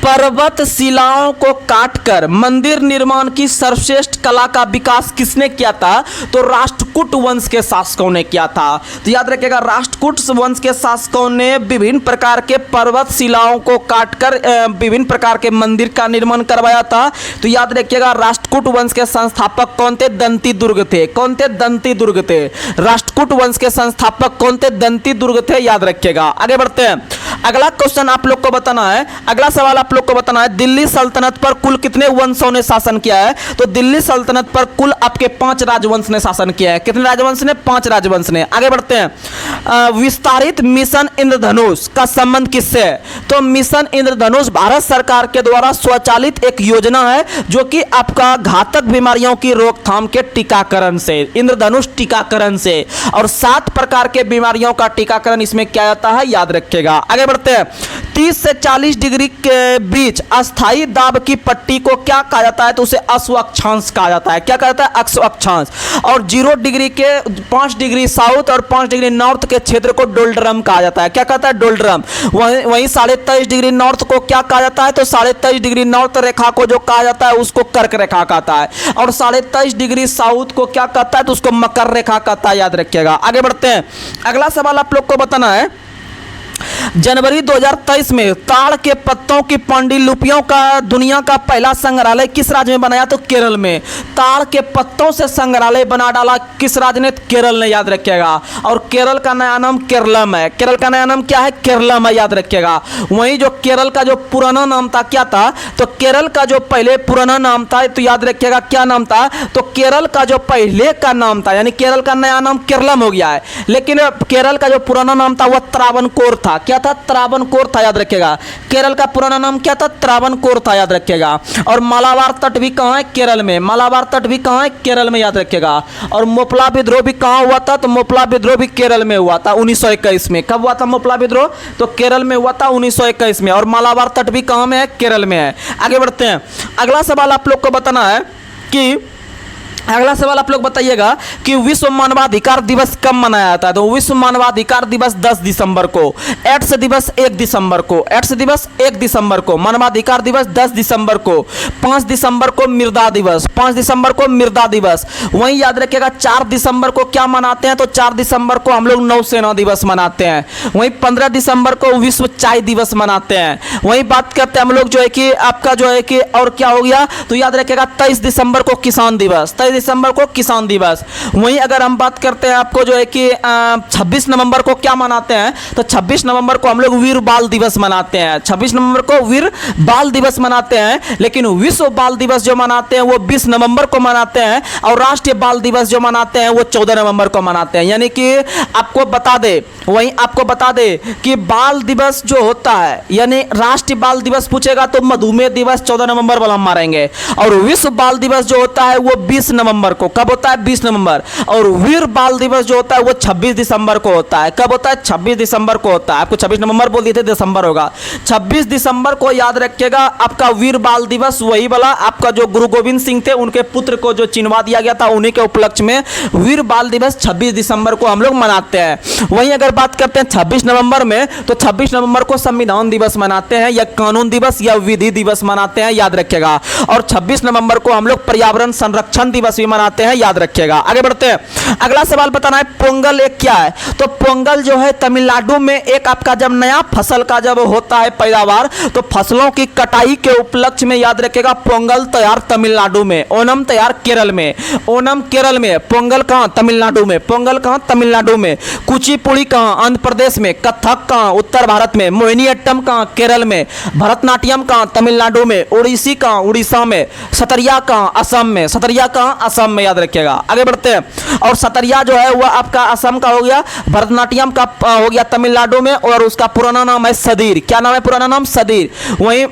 पर्वत शिलाओं को काटकर मंदिर निर्माण की सर्वश्रेष्ठ कला का विकास किसने किया था, तो राष्ट्रकूट वंश के शासकों ने किया था। तो याद रखिएगा राष्ट्रकूट वंश के शासकों ने विभिन्न प्रकार के पर्वत शिलाओं को काटकर विभिन्न प्रकार के मंदिर का निर्माण करवाया था। तो याद रखिएगा राष्ट्रकूट वंश के संस्थापक कौन थे? दंती दुर्ग थे। कौन थे? दंती दुर्ग थे। राष्ट्रकूट वंश के संस्थापक कौन थे? दंती दुर्ग थे, याद रखिएगा। आगे बढ़ते हैं। अगला क्वेश्चन आप लोग को बताना है, अगला सवाल आप लोग को बताना है, दिल्ली सल्तनत पर कुल कितने वंशों ने शासन किया है, तो दिल्ली सल्तनत पर कुल आपके 5 राजवंश ने शासन किया है। कितने राजवंश ने? 5 राजवंश ने। आगे बढ़ते हैं। विस्तारित मिशन इंद्रधनुष का संबंध किससे है, तो मिशन इंद्रधनुष भारत सरकार के द्वारा स्वचालित एक योजना है जो कि आपका घातक बीमारियों की रोकथाम के टीकाकरण से, इंद्रधनुष टीकाकरण से, और 7 प्रकार के बीमारियों का टीकाकरण इसमें किया जाता है, याद रखिएगा। आगे बढ़ते हैं। 30 से 40 डिग्री के बीच अस्थाई दाब की पट्टी को क्या कहा जाता है, तो उसे अश्व अक्षांश कहा जाता है। क्या कहा जाता है? अश्व अक्षांश। और 0 डिग्री के 5 डिग्री साउथ और 5 डिग्री नॉर्थ के क्षेत्र को डोल्ड्रम कहा जाता है। क्या कहता है? डोल्ड्रम। वहीं 23.5 डिग्री नॉर्थ को क्या कहा जाता है, तो 23.5 डिग्री नॉर्थ रेखा को जो कहा जाता है उसको कर्क रेखा कहता है। और 23.5 डिग्री साउथ को क्या कहता है, तो उसको मकर रेखा कहता है, याद रखिएगा। आगे बढ़ते हैं। अगला सवाल आप लोग को बताना है, जनवरी 2023 में ताड़ के पत्तों की पांडुलिपियों का दुनिया का पहला संग्रहालय किस राज्य में बनाया, तो केरल में। ताड़ के पत्तों से संग्रहालय बना डाला किस राज्य ने? केरल ने, याद रखिएगा। और केरल का नया नाम केरलम है। केरल का नया नाम क्या है? केरलम है, याद रखिएगा। वहीं जो केरल का जो पुराना नाम था क्या था, तो केरल का जो पहले पुराना नाम था, तो याद रखिएगा क्या नाम था, तो केरल का जो पहले का नाम था, यानी केरल का नया नाम केरलम हो गया है, लेकिन केरल का जो पुराना नाम था वह त्रावणकोर था। क्या था? त्रावणकोर था, याद रखिएगा। केरल का पुराना नाम क्या था? त्रावणकोर था, याद रखिएगा। और मालाबार तट भी कहाँ है? केरल में। मालाबार तट भी कहाँ है? केरल में, याद रखिएगा। और मोपला विद्रोह भी कहाँ हुआ था, तो मोपला विद्रोह भी केरल में हुआ था 1921 में। कब हुआ था मोपला विद्रोह? तो केरल में हुआ था 1921 में। और मालाबार तट भी कहाँ में है? केरल में है। आगे बढ़ते हैं। अगला सवाल आप लोग को बताना है कि अगला सवाल आप लोग बताइएगा कि विश्व मानवाधिकार दिवस कब मनाया जाता है, तो विश्व मानवाधिकार दिवस 10 दिसंबर को, एड्स दिवस 1 दिसंबर को, एड्स दिवस 1 दिसंबर को, मानवाधिकार दिवस 10 दिसंबर को, 5 दिसंबर को मृदा दिवस, 5 दिसंबर को मृदा दिवस। वहीं याद रखिएगा 4 दिसंबर को क्या मनाते हैं, तो 4 दिसंबर को हम लोग नौसेना दिवस मनाते हैं। वहीं 15 दिसंबर को विश्व चाय दिवस मनाते हैं। वहीं बात करते हैं हम लोग जो है कि आपका जो है कि और क्या हो गया, तो याद रखिएगा 23 दिसंबर को किसान दिवस, 23 दिसंबर को किसान दिवस। वहीं अगर हम बात करते हैं आपको जो है कि 26 नवंबर को क्या मनाते हैं, तो 26 नवंबर को हम लोग वीर बाल दिवस मनाते हैं। 26 नवंबर को वीर बाल दिवस मनाते हैं, लेकिन विश्व बाल दिवस जो मनाते हैं वो 20 नवंबर को मनाते हैं, और राष्ट्रीय बाल दिवस जो मनाते हैं वो 14 नवंबर को मनाते हैं। यानी कि आपको बता दे, वहीं आपको बता दे कि बाल दिवस जो होता है, यानी राष्ट्रीय बाल दिवस पूछेगा तो मधुमेह दिवस 14 नवंबर वाला हम मारेंगे, और विश्व बाल दिवस जो होता है वो 20 नवंबर नवंबर को। कब होता है? 20 नवंबर। और वीर बाल दिवस जो होता है वो 26 दिसंबर को होता है। कब होता है? 26 दिसंबर को होता है। आपको 26 नवंबर बोल दिए थे, दिसंबर होगा। 26 दिसंबर को याद रखिएगा आपका वीर बाल दिवस, वही वाला आपका जो गुरु गोविंद सिंह थे उनके पुत्र को जो चिनवा दिया गया था, उन्हीं के उपलक्ष्य में वीर बाल दिवस 26 दिसंबर को हम लोग मनाते हैं। वहीं अगर बात करते हैं 26 नवंबर में, तो 26 नवंबर को संविधान दिवस मनाते हैं, या कानून दिवस या विधि दिवस मनाते हैं, याद रखिएगा। और 26 नवंबर को हम लोग पर्यावरण संरक्षण दिवस भी मनाते हैं, याद रखिएगा। आगे बढ़ते हैं। अगला सवाल बताना है पोंगल एक क्या है? तो पोंगल जो है तमिलनाडु में एक आपका जब नया फसल का जब होता है पैदावार, तो फसलों की कटाई के उपलक्ष्य में याद रखिएगा पोंगल त्योहार तमिलनाडु में, ओनम त्योहार केरल में। ओनम केरल में, पोंगल कहां? तमिलनाडु में। पोंगल कहां? तमिलनाडु में। कुचिपुड़ी कहां? आंध्र प्रदेश में। कथक कहां? उत्तर भारत में। मोहिनीअट्टम कहां? केरल में। भरतनाट्यम कहां? तमिलनाडु में। ओडिसी कहां? उड़ीसा में। सतरिया कहां? असम में। सतरिया कहां? असम में, याद रखिएगा। आगे बढ़ते हैं। और सतरिया जो है वह आपका असम का हो गया, भरतनाट्यम का हो गया तमिलनाडु में, और उसका पुराना नाम है सदीर। क्या नाम है पुराना नाम? सदीर। वहीं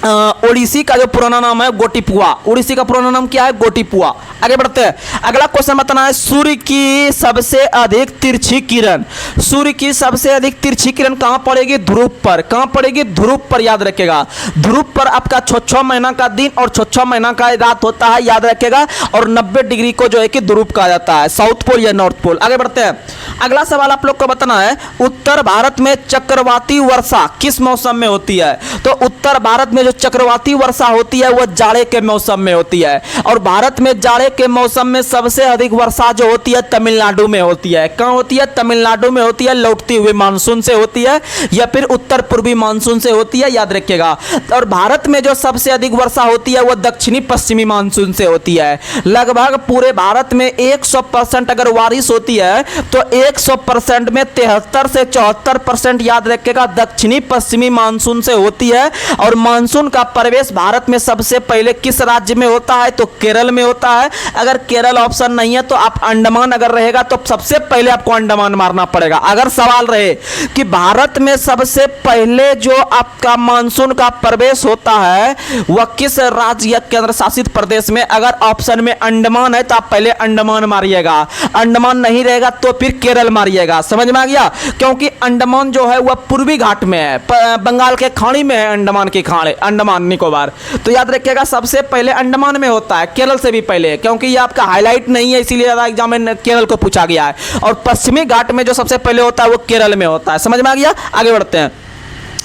ओडिसी का जो पुराना नाम है गोटिपुआ। ओडिसी का पुराना नाम क्या है? गोटिपुआ। आगे बढ़ते हैं। अगला क्वेश्चन बताना है सूर्य की सबसे अधिक तिरछी किरण। सूर्य की सबसे अधिक तिरछी किरण कहां पड़ेगी? ध्रुव पर। कहां पड़ेगी? ध्रुव पर, याद रखिएगा। ध्रुव पर आपका 6 महीना का दिन और 6 महीना का रात होता है, याद रखिएगा। और 90 डिग्री को जो है कि ध्रुव कहा जाता है, साउथ पोल या नॉर्थ पोल। आगे बढ़ते हैं। अगला सवाल आप लोग को बताना है उत्तर भारत में चक्रवाती वर्षा किस मौसम में होती है? तो उत्तर भारत में जो चक्रवाती वर्षा होती है वह जाड़े के मौसम में होती है। और भारत में जाड़े के मौसम में सबसे अधिक वर्षा जो होती है तमिलनाडु में होती है। कहां होती है? तमिलनाडु में होती है। लौटती हुई मानसून से होती है या फिर उत्तर पूर्वी मानसून से होती है, याद रखिएगा। और भारत में जो सबसे अधिक वर्षा होती है वह दक्षिणी पश्चिमी मानसून से होती है। लगभग पूरे भारत में 100% अगर बारिश होती है तो 100% में 73 से 74% याद रखिएगा दक्षिणी पश्चिमी मानसून से होती है। और मानसून का प्रवेश भारत में सबसे पहले किस राज्य में होता है? तो केरल में होता है। अगर केरल ऑप्शन नहीं है तो आप अंडमान अगर रहेगा तो सबसे पहले आपको अंडमान मारना पड़ेगा। अगर सवाल रहे कि भारत में सबसे पहले जो आपका मानसून का प्रवेश होता है वह किस राज्य या केंद्र शासित प्रदेश में, अगर ऑप्शन में अंडमान है तो आप पहले अंडमान मारिएगा। अंडमान नहीं रहेगा तो फिर केरल मारिएगा। समझ में आ गया? क्योंकि अंडमान जो है वह पूर्वी घाट में है, बंगाल के खाड़ी में है अंडमान की खाड़ी, अंडमान निकोबार। तो याद रखिएगा सबसे पहले अंडमान में होता है, केरल से भी पहले, क्योंकि ये आपका हाईलाइट नहीं है इसीलिए ज़्यादा एग्जाम में केरल को पूछा गया है। और पश्चिमी घाट में जो सबसे पहले होता है वो केरल में होता है। समझ में आ गया? आगे बढ़ते हैं।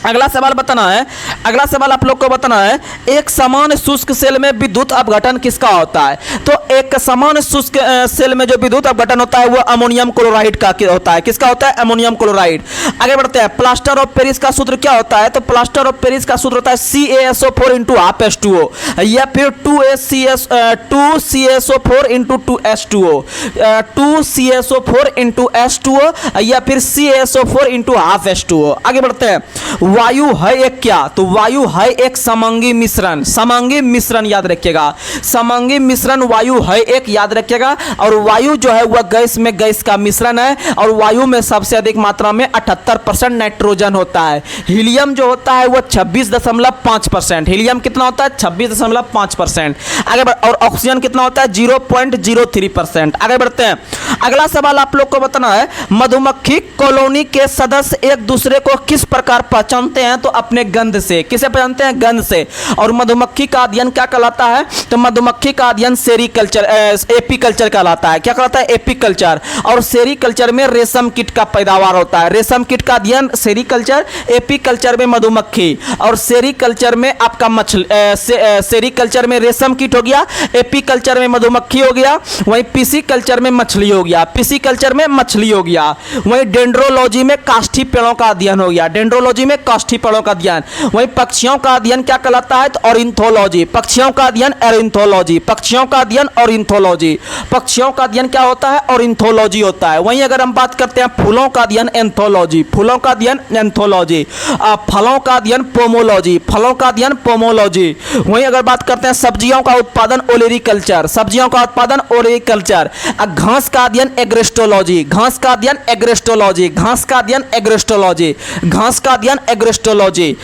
अगला सवाल बताना है। अगला सवाल आप लोग को बताना है एक समान शुष्क सेल में विद्युत अपघटन किसका होता है? तो एक समान शुष्क सेल में जो विद्युत अपघटन होता है वो अमोनियम क्लोराइड का होता है। किसका होता है? Ammonium chloride. आगे बढ़ते हैं। प्लास्टर ऑफ पेरिस का सूत्र क्या होता है? तो प्लास्टर ऑफ पेरिस का सूत्र होता है CaSO4 × ½ H2O या फिर 2CaSO4 × 2H2O, 2CaSO4 × H2O या फिर CaSO4 × ½ H2O। आगे बढ़ते हैं। वायु है एक क्या? तो वायु है एक समांगी मिश्रण। समांगी मिश्रण याद रखिएगा। समांगी मिश्रण वायु है एक, याद रखिएगा। और वायु जो है वह गैस में गैस का मिश्रण है। और वायु में सबसे अधिक मात्रा में 78% नाइट्रोजन होता है। हीलियम जो होता है वह 26.5%। हीलियम कितना होता है? 26.5%। आगे और ऑक्सीजन कितना होता है? 0.03%। आगे बढ़ते हैं। अगला सवाल आप लोग को बताना है मधुमक्खी कॉलोनी के सदस्य एक दूसरे को किस प्रकार पहचानते हैं? तो अपने गंध से। किसे पहचानते हैं? गंध से। और मधुमक्खी का अध्ययन क्या कहलाता है? तो मधुमक्खी का अध्ययन सेरीकल्चर, एपीकल्चर कहलाता है। क्या कहलाता है? एपीकल्चर। और सेरीकल्चर में रेशम कीट का पैदावार होता है। रेशम कीट का अध्ययन सेरीकल्चर, एपीकल्चर में मधुमक्खी, और सेरीकल्चर में आपका मछली, सेरीकल्चर में रेशम कीट हो गया, एपीकल्चर में मधुमक्खी हो गया, वहीं पिसीकल्चर में मछली हो गया, पिसीकल्चर में मछली हो गया। वहीं डेंड्रोलॉजी में काष्ठी पेड़ों का अध्ययन हो गया, डेंड्रोलॉजी में काष्ठी पेड़ों का अध्ययन। वहीं पक्षियों का अध्ययन क्या कहलाता है? तो ऑर्निथोलॉजी। पक्षियों का अध्ययन ऑर्निथोलॉजी। पक्षियों का अध्ययन ऑर्निथोलॉजी। पक्षियों का अध्ययन क्या होता है? ऑर्निथोलॉजी होता है। वहीं अगर हम बात करते हैं फूलों का अध्ययन एंथोलॉजी। फूलों का अध्ययन एंथोलॉजी। फलों का अध्ययन पोमोलॉजी। फलों का अध्ययन पोमोलॉजी। वहीं अगर बात करते हैं सब्जियों का उत्पादन ओलेरिकल्चर। सब्जियों का उत्पादन ओलेरिकल्चर। घास का अध्ययन एग्रेस्टोलॉजी। घास का अध्ययन एग्रेस्टोलॉजी। घास का अध्ययन एग्रेस्टोलॉजी। घास का अध्ययन एग्रेस्टोलॉजी।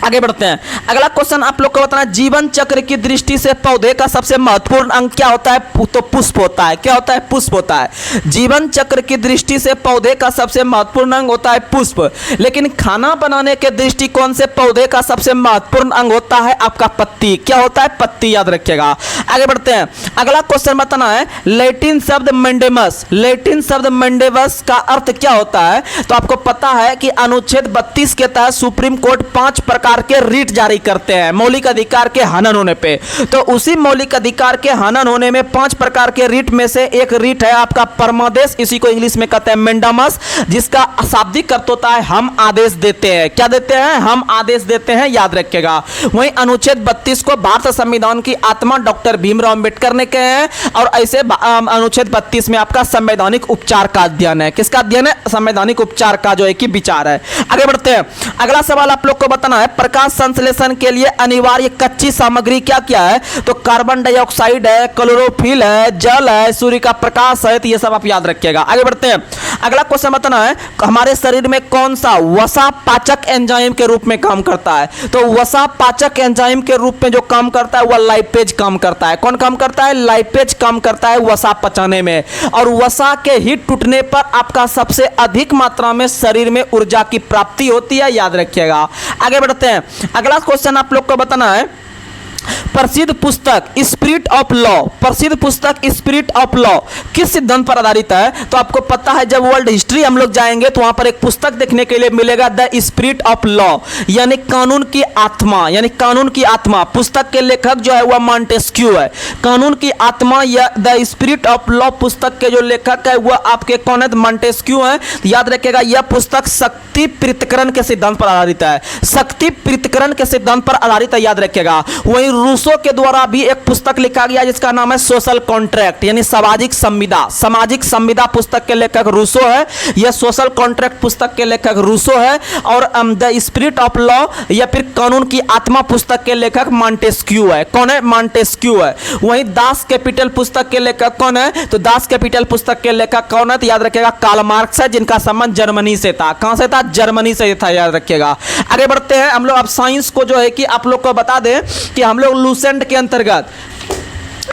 आगे बढ़ते हैं। अगला क्वेश्चन आप लोग को बताना है, जीवन चक्र की दृष्टि से पौधे का सबसे महत्वपूर्ण अंग क्या होता है? तो पुष्प होता है। क्या होता है? पुष्प होता है। जीवन चक्र की दृष्टि से पौधे का सबसे महत्वपूर्ण अंग होता है पुष्प। लेकिन खाना बनाने के दृष्टिकोण से पौधे का सबसे महत्वपूर्ण अंग होता है आपका पत्ती। क्या होता है? पत्ती, याद रखिएगा। आगे बढ़ते हैं। अगला क्वेश्चन बताना है, लैटिन शब्द मेंडेमस, लैटिन शब्द मेंडेमस का अर्थ क्या होता है? तो आपको पता है कि अनुच्छेद 32 के तहत सुप्रीम कोर्ट 5 प्रकार के रीट जारी करते हैं मौलिक अधिकार के हनन होने पे। तो उसी मौलिक अधिकार के हनन होने में 5 प्रकार के रीट में से एक रीट है आपका परमादेश, इसी को इंग्लिश में कहते हैं मेंडामस, जिसका शाब्दिक अर्थ होता है हम आदेश देते हैं। क्या देते हैं? हम आदेश देते हैं, याद रखिएगा। वहीं अनुच्छेद 32 को भारत संविधान की आत्मा डॉक्टर भीमराव अंबेडकर ने कहे हैं, और ऐसे अनुच्छेद 32 में आपका संवैधानिक उपचार का अध्ययन है। किसका अध्ययन है? संवैधानिक उपचार का जो है कि विचार है। आगे बढ़ते हैं। अगला सवाल आप लोग को बताना है, प्रकाश संश्लेषण के लिए अनिवार्य कच्ची सामग्री क्या क्या है? तो कार्बन डाइऑक्साइड है, क्लोरोफिल है, जल है, सूर्य का प्रकाश है। तो ये सब आप याद रखिएगा। आगे बढ़ते हैं। अगला क्वेश्चन बताना है, हमारे शरीर में कौन सा वसा पाचक एंजाइम के रूप में काम करता है? तो वसा पाचक एंजाइम के रूप में जो काम करता है वह लाइपेज काम करता है। कौन काम करता है? लाइपेज काम करता है वसा पचाने में। और वसा के हिट टूटने पर आपका सबसे अधिक मात्रा में शरीर में ऊर्जा की प्राप्ति होती है, याद रखिएगा। आगे बढ़ते हैं। अगला क्वेश्चन आप लोग को बताना है, प्रसिद्ध पुस्तक स्पिरिट ऑफ लॉ, प्रसिद्ध पुस्तक स्पिरिट ऑफ लॉ किस सिद्धांत पर आधारित है? तो आपको पता है जब वर्ल्ड हिस्ट्री हम लोग जाएंगे तो वहां पर एक पुस्तक देखने के लिए मिलेगा, द स्पिरिट ऑफ लॉ, यानी कानून की आत्मा, यानी कानून की आत्मा। पुस्तक के लेखक जो है वह मॉन्टेस्क्यू है। कानून की आत्मा या द स्पिरिट ऑफ लॉ पुस्तक के जो लेखक है वह आपके कौन है? मॉन्टेस्क्यू है। याद रखिएगा, यह पुस्तक शक्ति पृथक्करण के सिद्धांत पर आधारित है। शक्ति पृथक्करण के सिद्धांत पर आधारित है, याद रखिएगा। वहीं रूसो के द्वारा भी एक पुस्तक लिखा गया जिसका नाम है सोशल कॉन्ट्रैक्ट, यानी सामाजिक संविदा। सामाजिक संविदा पुस्तक के लेखक रूसो है। यह सोशल कॉन्ट्रैक्ट पुस्तक के लेखक रूसो है। और द स्पिरिट ऑफ लॉ या फिर कानून की आत्मा पुस्तक के लेखक मॉन्टेस्क्यू है। कौन है? मॉन्टेस्क्यू है। वहीं दास कैपिटल पुस्तक के लेखक कौन है? तो दास कैपिटल पुस्तक के लेखक कौन है? तो याद रखिएगा कार्ल मार्क्स है, जिनका संबंध जर्मनी से था। कहां से था? जर्मनी से था, याद रखिएगा। आगे बढ़ते हैं। हम लोग अब साइंस को जो है कि आप लोग को बता दें कि हम लोग लूसेंट के अंतर्गत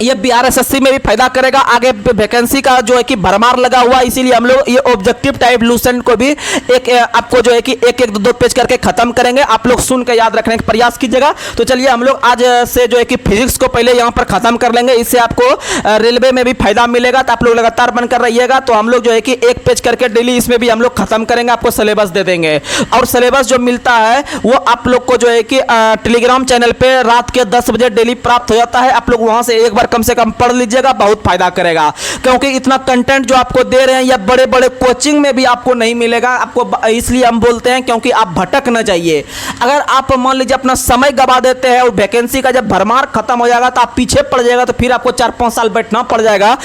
ये बिहार एसएससी में भी फायदा करेगा। आगे वैकेंसी का जो है कि भरमार लगा हुआ, इसीलिए हम लोग ये ऑब्जेक्टिव टाइप लूसेंट को भी एक आपको जो है कि एक एक दो पेज करके खत्म करेंगे। आप लोग सुन के याद रखने का प्रयास कीजिएगा। तो चलिए हम लोग आज से जो है कि फिजिक्स को पहले यहाँ पर खत्म कर लेंगे, इससे आपको रेलवे में भी फायदा मिलेगा। तो आप लोग लगातार बनकर रहिएगा। तो हम लोग जो है कि एक पेज करके डेली इसमें भी हम लोग खत्म करेंगे, आपको सिलेबस दे देंगे। और सिलेबस जो मिलता है वो आप लोग को जो है कि टेलीग्राम चैनल पर रात के 10 बजे डेली प्राप्त हो जाता है। आप लोग वहाँ से एक बार कम से कम पढ़ लीजिएगा, बहुत फायदा करेगा। क्योंकि इतना कंटेंट जो आपको दे रहे हैं या बड़े बड़े कोचिंग में भी आपको नहीं मिलेगा आपको, इसलिए हम बोलते हैं क्योंकि आप भटक न जाइए। अगर आप मान लीजिए अपना समय गवा देते हैं और वैकेंसी का जब भरमार खत्म हो जाएगा तो आप पीछे पड़ जाएगा, तो फिर आपको 4-5 साल बैठना पड़ जाएगा।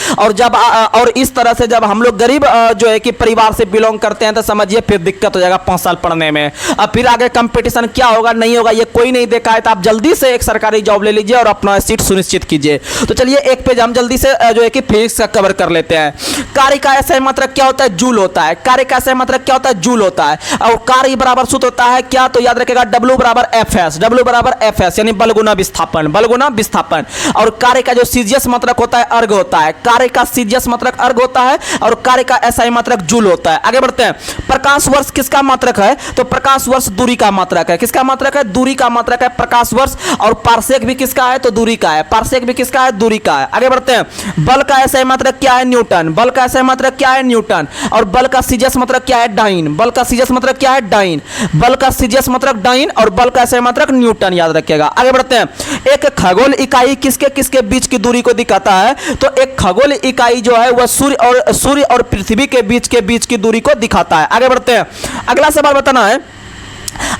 और इस तरह से जब हम लोग गरीब जो है कि परिवार से बिलोंग करते हैं तो समझिए फिर दिक्कत हो जाएगा 5 साल पढ़ने में। अब फिर आगे कंपटीशन क्या होगा नहीं होगा ये कोई नहीं देखा है। तो आप जल्दी से एक सरकारी जॉब ले लीजिए और अपना सीट सुनिश्चित कीजिए। तो चलिए एक पेज हम जल्दी से जो है कि फिजिक्स का कवर कर लेते हैं। कार्य का ऐसा मात्रक क्या होता है? जूल होता है। कार्य का ऐसा मात्रक क्या होता है? जूल होता है। और कार्य बराबर सूत्र होता है क्या? तो याद रखिएगा W बराबर FS, W बराबर FS यानी बल गुना विस्थापन, बल गुना विस्थापन। और कार्य का जो सीजीएस मात्रक होता है अर्ग होता है। कार्य का सीजीएस मात्रक अर्ग होता है और कार्य का एसआई मात्रक जूल होता है। आगे बढ़ते हैं। प्रकाश वर्ष किसका मात्रक है? तो प्रकाश वर्ष दूरी का मात्रक है। किसका मात्रक है? दूरी का मात्रक है प्रकाश वर्ष। और पारसेक भी किसका है? तो दूरी का है। पारसेक भी किसका है? दूरी का है। आगे बढ़ते हैं। बल का एसआई मात्रक क्या है? न्यूटन। बल का एसआई मात्रक क्या है? न्यूटन। और बल का सीजीएस मात्रक क्या है? डाइन। बल का सीजीएस मात्रक क्या है? डाइन। बल का सीजीएस मात्रक डाइन और बल का एसआई मात्रक न्यूटन, याद रखिएगा। आगे बढ़ते हैं। एक खगोल इकाई किसके किसके बीच की दूरी को दिखाता है? तो एक खगोल इकाई जो है वह सूर्य और पृथ्वी के बीच की दूरी को दिखाता है। आगे बढ़ते हैं। अगला सवाल बताना है।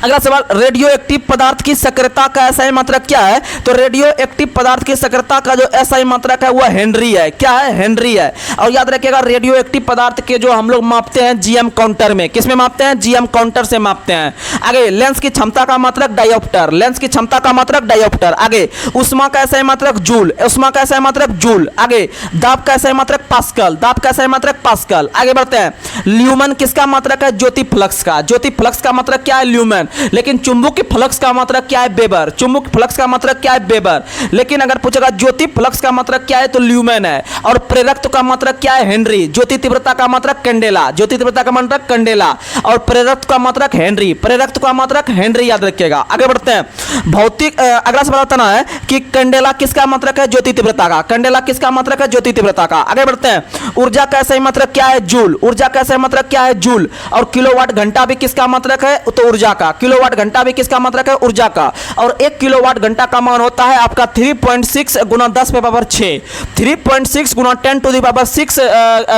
अगला सवाल, रेडियो एक्टिव पदार्थ की सक्रियता का एसआई मात्रक क्या है? तो रेडियो एक्टिव पदार्थ की सक्रियता का जो एसआई मात्रक है वह हेनरी है। क्या है? हेनरी है। और याद रखिएगा रेडियो एक्टिव पदार्थ के जो हम लोग मापते हैं जीएम काउंटर में। किस में मापते हैं? जीएम काउंटर से मापते हैं। आगे लेंस की क्षमता का मात्रक डायोप्टर। लेंस की क्षमता का मात्रक डायोप्टर। आगे उष्मा का एसआई मात्रक जूल। उष्मा का एसआई मात्रक जूल। आगे दाब का एसआई मात्रक पास्कल। दाब का एसआई मात्रक पास्कल। आगे बढ़ते हैं। ल्यूमन किसका मात्रक है? ज्योति फ्लक्स का। ज्योति फ्लक्स का मात्रक क्या है? ल्यूमन। न्यूटन। लेकिन चुंबकीय फ्लक्स का मात्रक क्या है? वेबर। चुंबकीय फ्लक्स का मात्रक क्या है? वेबर। लेकिन अगर पूछेगा ज्योति फ्लक्स का मात्रक क्या है, तो ल्यूमेन है। और प्रेरकत्व का मात्रक क्या है? हेनरी। ज्योति तीव्रता का मात्रक कैंडेला। ज्योति तीव्रता का मात्रक कैंडेला और प्रेरकत्व का मात्रक हेनरी। प्रेरकत्व का मात्रक हेनरी, याद रखिएगा। आगे बढ़ते हैं। भौतिक अगला सवाल बताना है कि कैंडेला किसका मात्रक है? ज्योति तीव्रता का। कैंडेला किसका मात्रक है? ज्योति तीव्रता का। आगे बढ़ते हैं। ऊर्जा का सही मात्रक क्या है? जूल। ऊर्जा का सही मात्रक क्या है? जूल। और किलोवाट घंटा भी किसका मात्रक है? तो ऊर्जा का। किलोवाट घंटा भी किसका मात्रक है? ऊर्जा का। और 1 किलोवाट घंटा का मान होता है आपका 3.6 गुना 10 पे पावर 6। 3.6 गुना 10 टू द पावर 6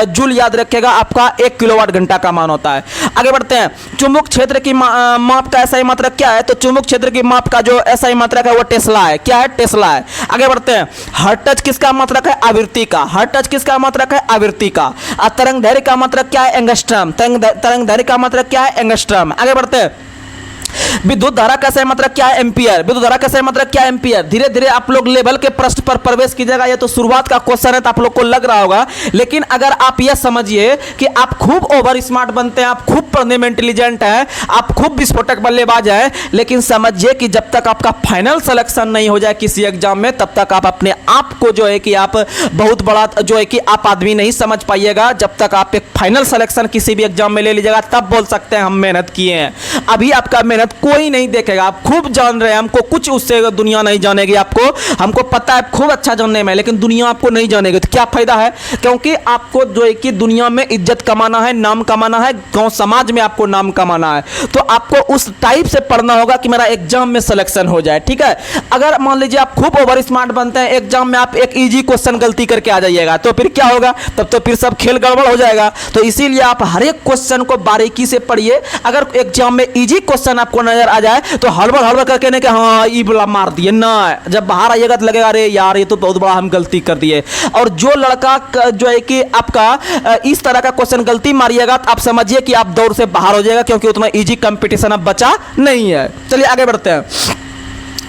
जूल, याद रखिएगा, आपका 1 किलोवाट घंटा का मान होता है। आगे बढ़ते हैं। चुंबक क्षेत्र की माप का एसआई मात्रक क्या है? तो चुंबक क्षेत्र की माप का जो एसआई मात्रक है वो टेस्ला है। क्या है? टेस्ला है। आगे बढ़ते हैं। हर्ट्ज किसका मात्रक है? आवृत्ति का। हर्ट्ज किसका मात्रक है? आवृत्ति का। तरंग दैर्घ्य का मात्रक क्या है? एंगस्ट्रॉम। तरंग दैर्घ्य का मात्रक क्या है? एंगस्ट्रॉम। आगे बढ़ते हैं। विद्युत धारा का सही मात्रक क्या है? एम्पियर। विद्युत धारा का सही मात्रक क्या है? एम्पियर। धीरे धीरे आप लोग लेवल के प्रश्न पर प्रवेश कीजिएगा। ये तो शुरुआत का क्वेश्चन है तो आप लोग को लग रहा होगा, लेकिन अगर आप यह समझिए कि आप खूब ओवर स्मार्ट बनते हैं, आप खूब पढ़ने में इंटेलिजेंट हैं, आप खूब विस्फोटक बल्लेबाज हैं, लेकिन समझिए कि जब तक आपका फाइनल सिलेक्शन नहीं हो जाए किसी एग्जाम में, तब तक आप अपने आप को जो है कि आप बहुत बड़ा जो है कि आप आदमी नहीं समझ पाइएगा। जब तक आप एक फाइनल सिलेक्शन किसी भी एग्जाम में ले लीजिएगा, तब बोल सकते हैं हम मेहनत किए हैं। अभी आपका मेहनत कोई नहीं देखेगा। आप खूब जान रहे हैं, हमको कुछ उससे दुनिया नहीं जानेगी आपको। हमको पता है खूब अच्छा जानने में, लेकिन दुनिया आपको नहीं जानेगी। तो क्या फायदा है? क्योंकि आपको जो है कि दुनिया में इज्जत कमाना है, नाम कमाना है, गांव समाज में आपको नाम कमाना है। तो आपको उस टाइप से पढ़ना होगा कि मेरा एग्जाम में सिलेक्शन हो जाए। ठीक है। अगर मान लीजिए आप खूब ओवर स्मार्ट बनते हैं, एग्जाम में आप एक इजी क्वेश्चन गलती करके आ जाइएगा, तो फिर क्या होगा? तब तो फिर सब खेल गड़बड़ हो जाएगा। तो इसीलिए आप हर एक क्वेश्चन को बारीकी से पढ़िए। अगर एग्जाम में इजी क्वेश्चन आपको नजर आ जाए तो हड़बड़ हड़बड़ करके नहीं कि हाँ ई बोला मार दिए ना, जब बाहर आइएगा तो लगेगा अरे यार ये तो बहुत बड़ा हम गलती कर दिए। और जो लड़का जो है कि आपका इस तरह का क्वेश्चन गलती मारिएगा तो आप समझिए कि आप दौड़ से बाहर हो जाएगा, क्योंकि उतना इजी कंपटीशन अब बचा नहीं है। चलिए आगे बढ़ते हैं।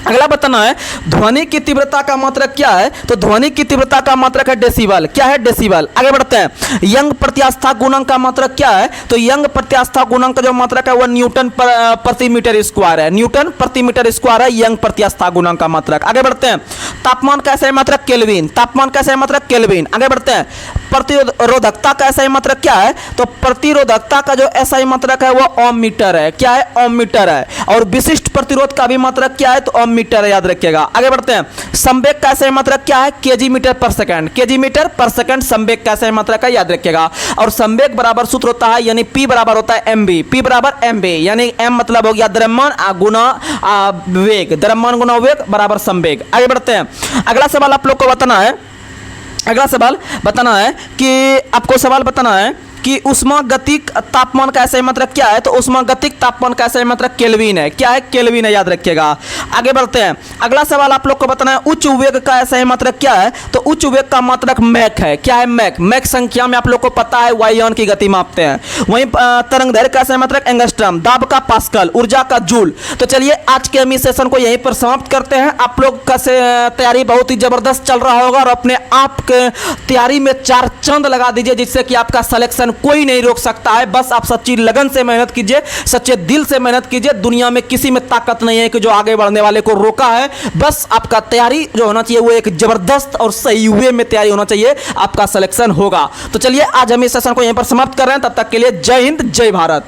अगला बताना है ध्वनि की तीव्रता का मात्रक क्या है? तो ध्वनि की तीव्रता का मात्रक है डेसिबल। क्या है? डेसिबल। आगे बढ़ते हैं। यंग प्रत्यास्था गुणांक का मात्रक क्या है? तो यंग प्रत्यास्था गुणांक का जो मात्रक है वो न्यूटन प्रति मीटर स्क्वायर है। न्यूटन प्रति मीटर स्क्वायर है यंग प्रत्यास्था गुणांक का मात्रक। आगे बढ़ते हैं। तापमान का सही मात्रक केल्विन। तापमान का सही मात्रक केल्विन। आगे बढ़ते हैं। प्रतिरोधकता का एसआई मात्रक क्या है? तो प्रतिरोधकता का जो एसआई मात्रक है वो ओम मीटर है। क्या है? ओम मीटर है। और विशिष्ट प्रतिरोध का भी मात्रक क्या है? तो ओम मीटर है, याद रखिएगा। आगे बढ़ते हैं। संवेग का एसआई मात्रक क्या है? केजी मीटर पर सेकंड। केजी मीटर पर सेकंड संवेग का एसआई मात्रक है, याद रखिएगा। और संवेग बराबर सूत्र होता है, यानी P बराबर होता है mv। P बराबर mv, यानी m मतलब हो गया द्रव्यमान गुना वेग। द्रव्यमान गुना वेग बराबर संवेग। आगे बढ़ते हैं। अगला सवाल आप लोग को बताना है। अगला सवाल बताना है कि आपको सवाल बताना है कि उष्मागतिक तापमान का एसआई मात्रक क्या है? तो उष्मागतिक तापमान का एसआई मात्रक केल्विन है। क्या है? केल्विन है, याद रखिएगा। आगे बढ़ते हैं। अगला सवाल आप लोग को बताना है उच्च वेग का एसआई मात्रक क्या है? तो उच्च वेग का मात्रक मैक है। क्या है? मैक। मैक संख्या में आप लोग को पता है वायुयान की गति मापते हैं। वहीं तरंग दैर्घ्य का एसआई मात्रक एंगस्ट्रॉम। दाब का पास्कल। ऊर्जा का जूल। तो चलिए आज के हम इस सेशन को यहीं पर समाप्त करते हैं। आप लोग का तैयारी बहुत ही जबरदस्त चल रहा होगा और अपने आप के तैयारी में 4 चांद लगा दीजिए, जिससे कि आपका सिलेक्शन कोई नहीं रोक सकता है। बस आप सच्ची लगन से मेहनत कीजिए, सच्चे दिल से मेहनत कीजिए। दुनिया में किसी में ताकत नहीं है कि जो आगे बढ़ने वाले को रोका है। बस आपका तैयारी जो होना चाहिए वो एक जबरदस्त और सही वे में तैयारी होना चाहिए, आपका सिलेक्शन होगा। तो चलिए आज हम इस सेशन को यहीं पर समाप्त कर रहे हैं। तब तक के लिए जय हिंद, जय भारत।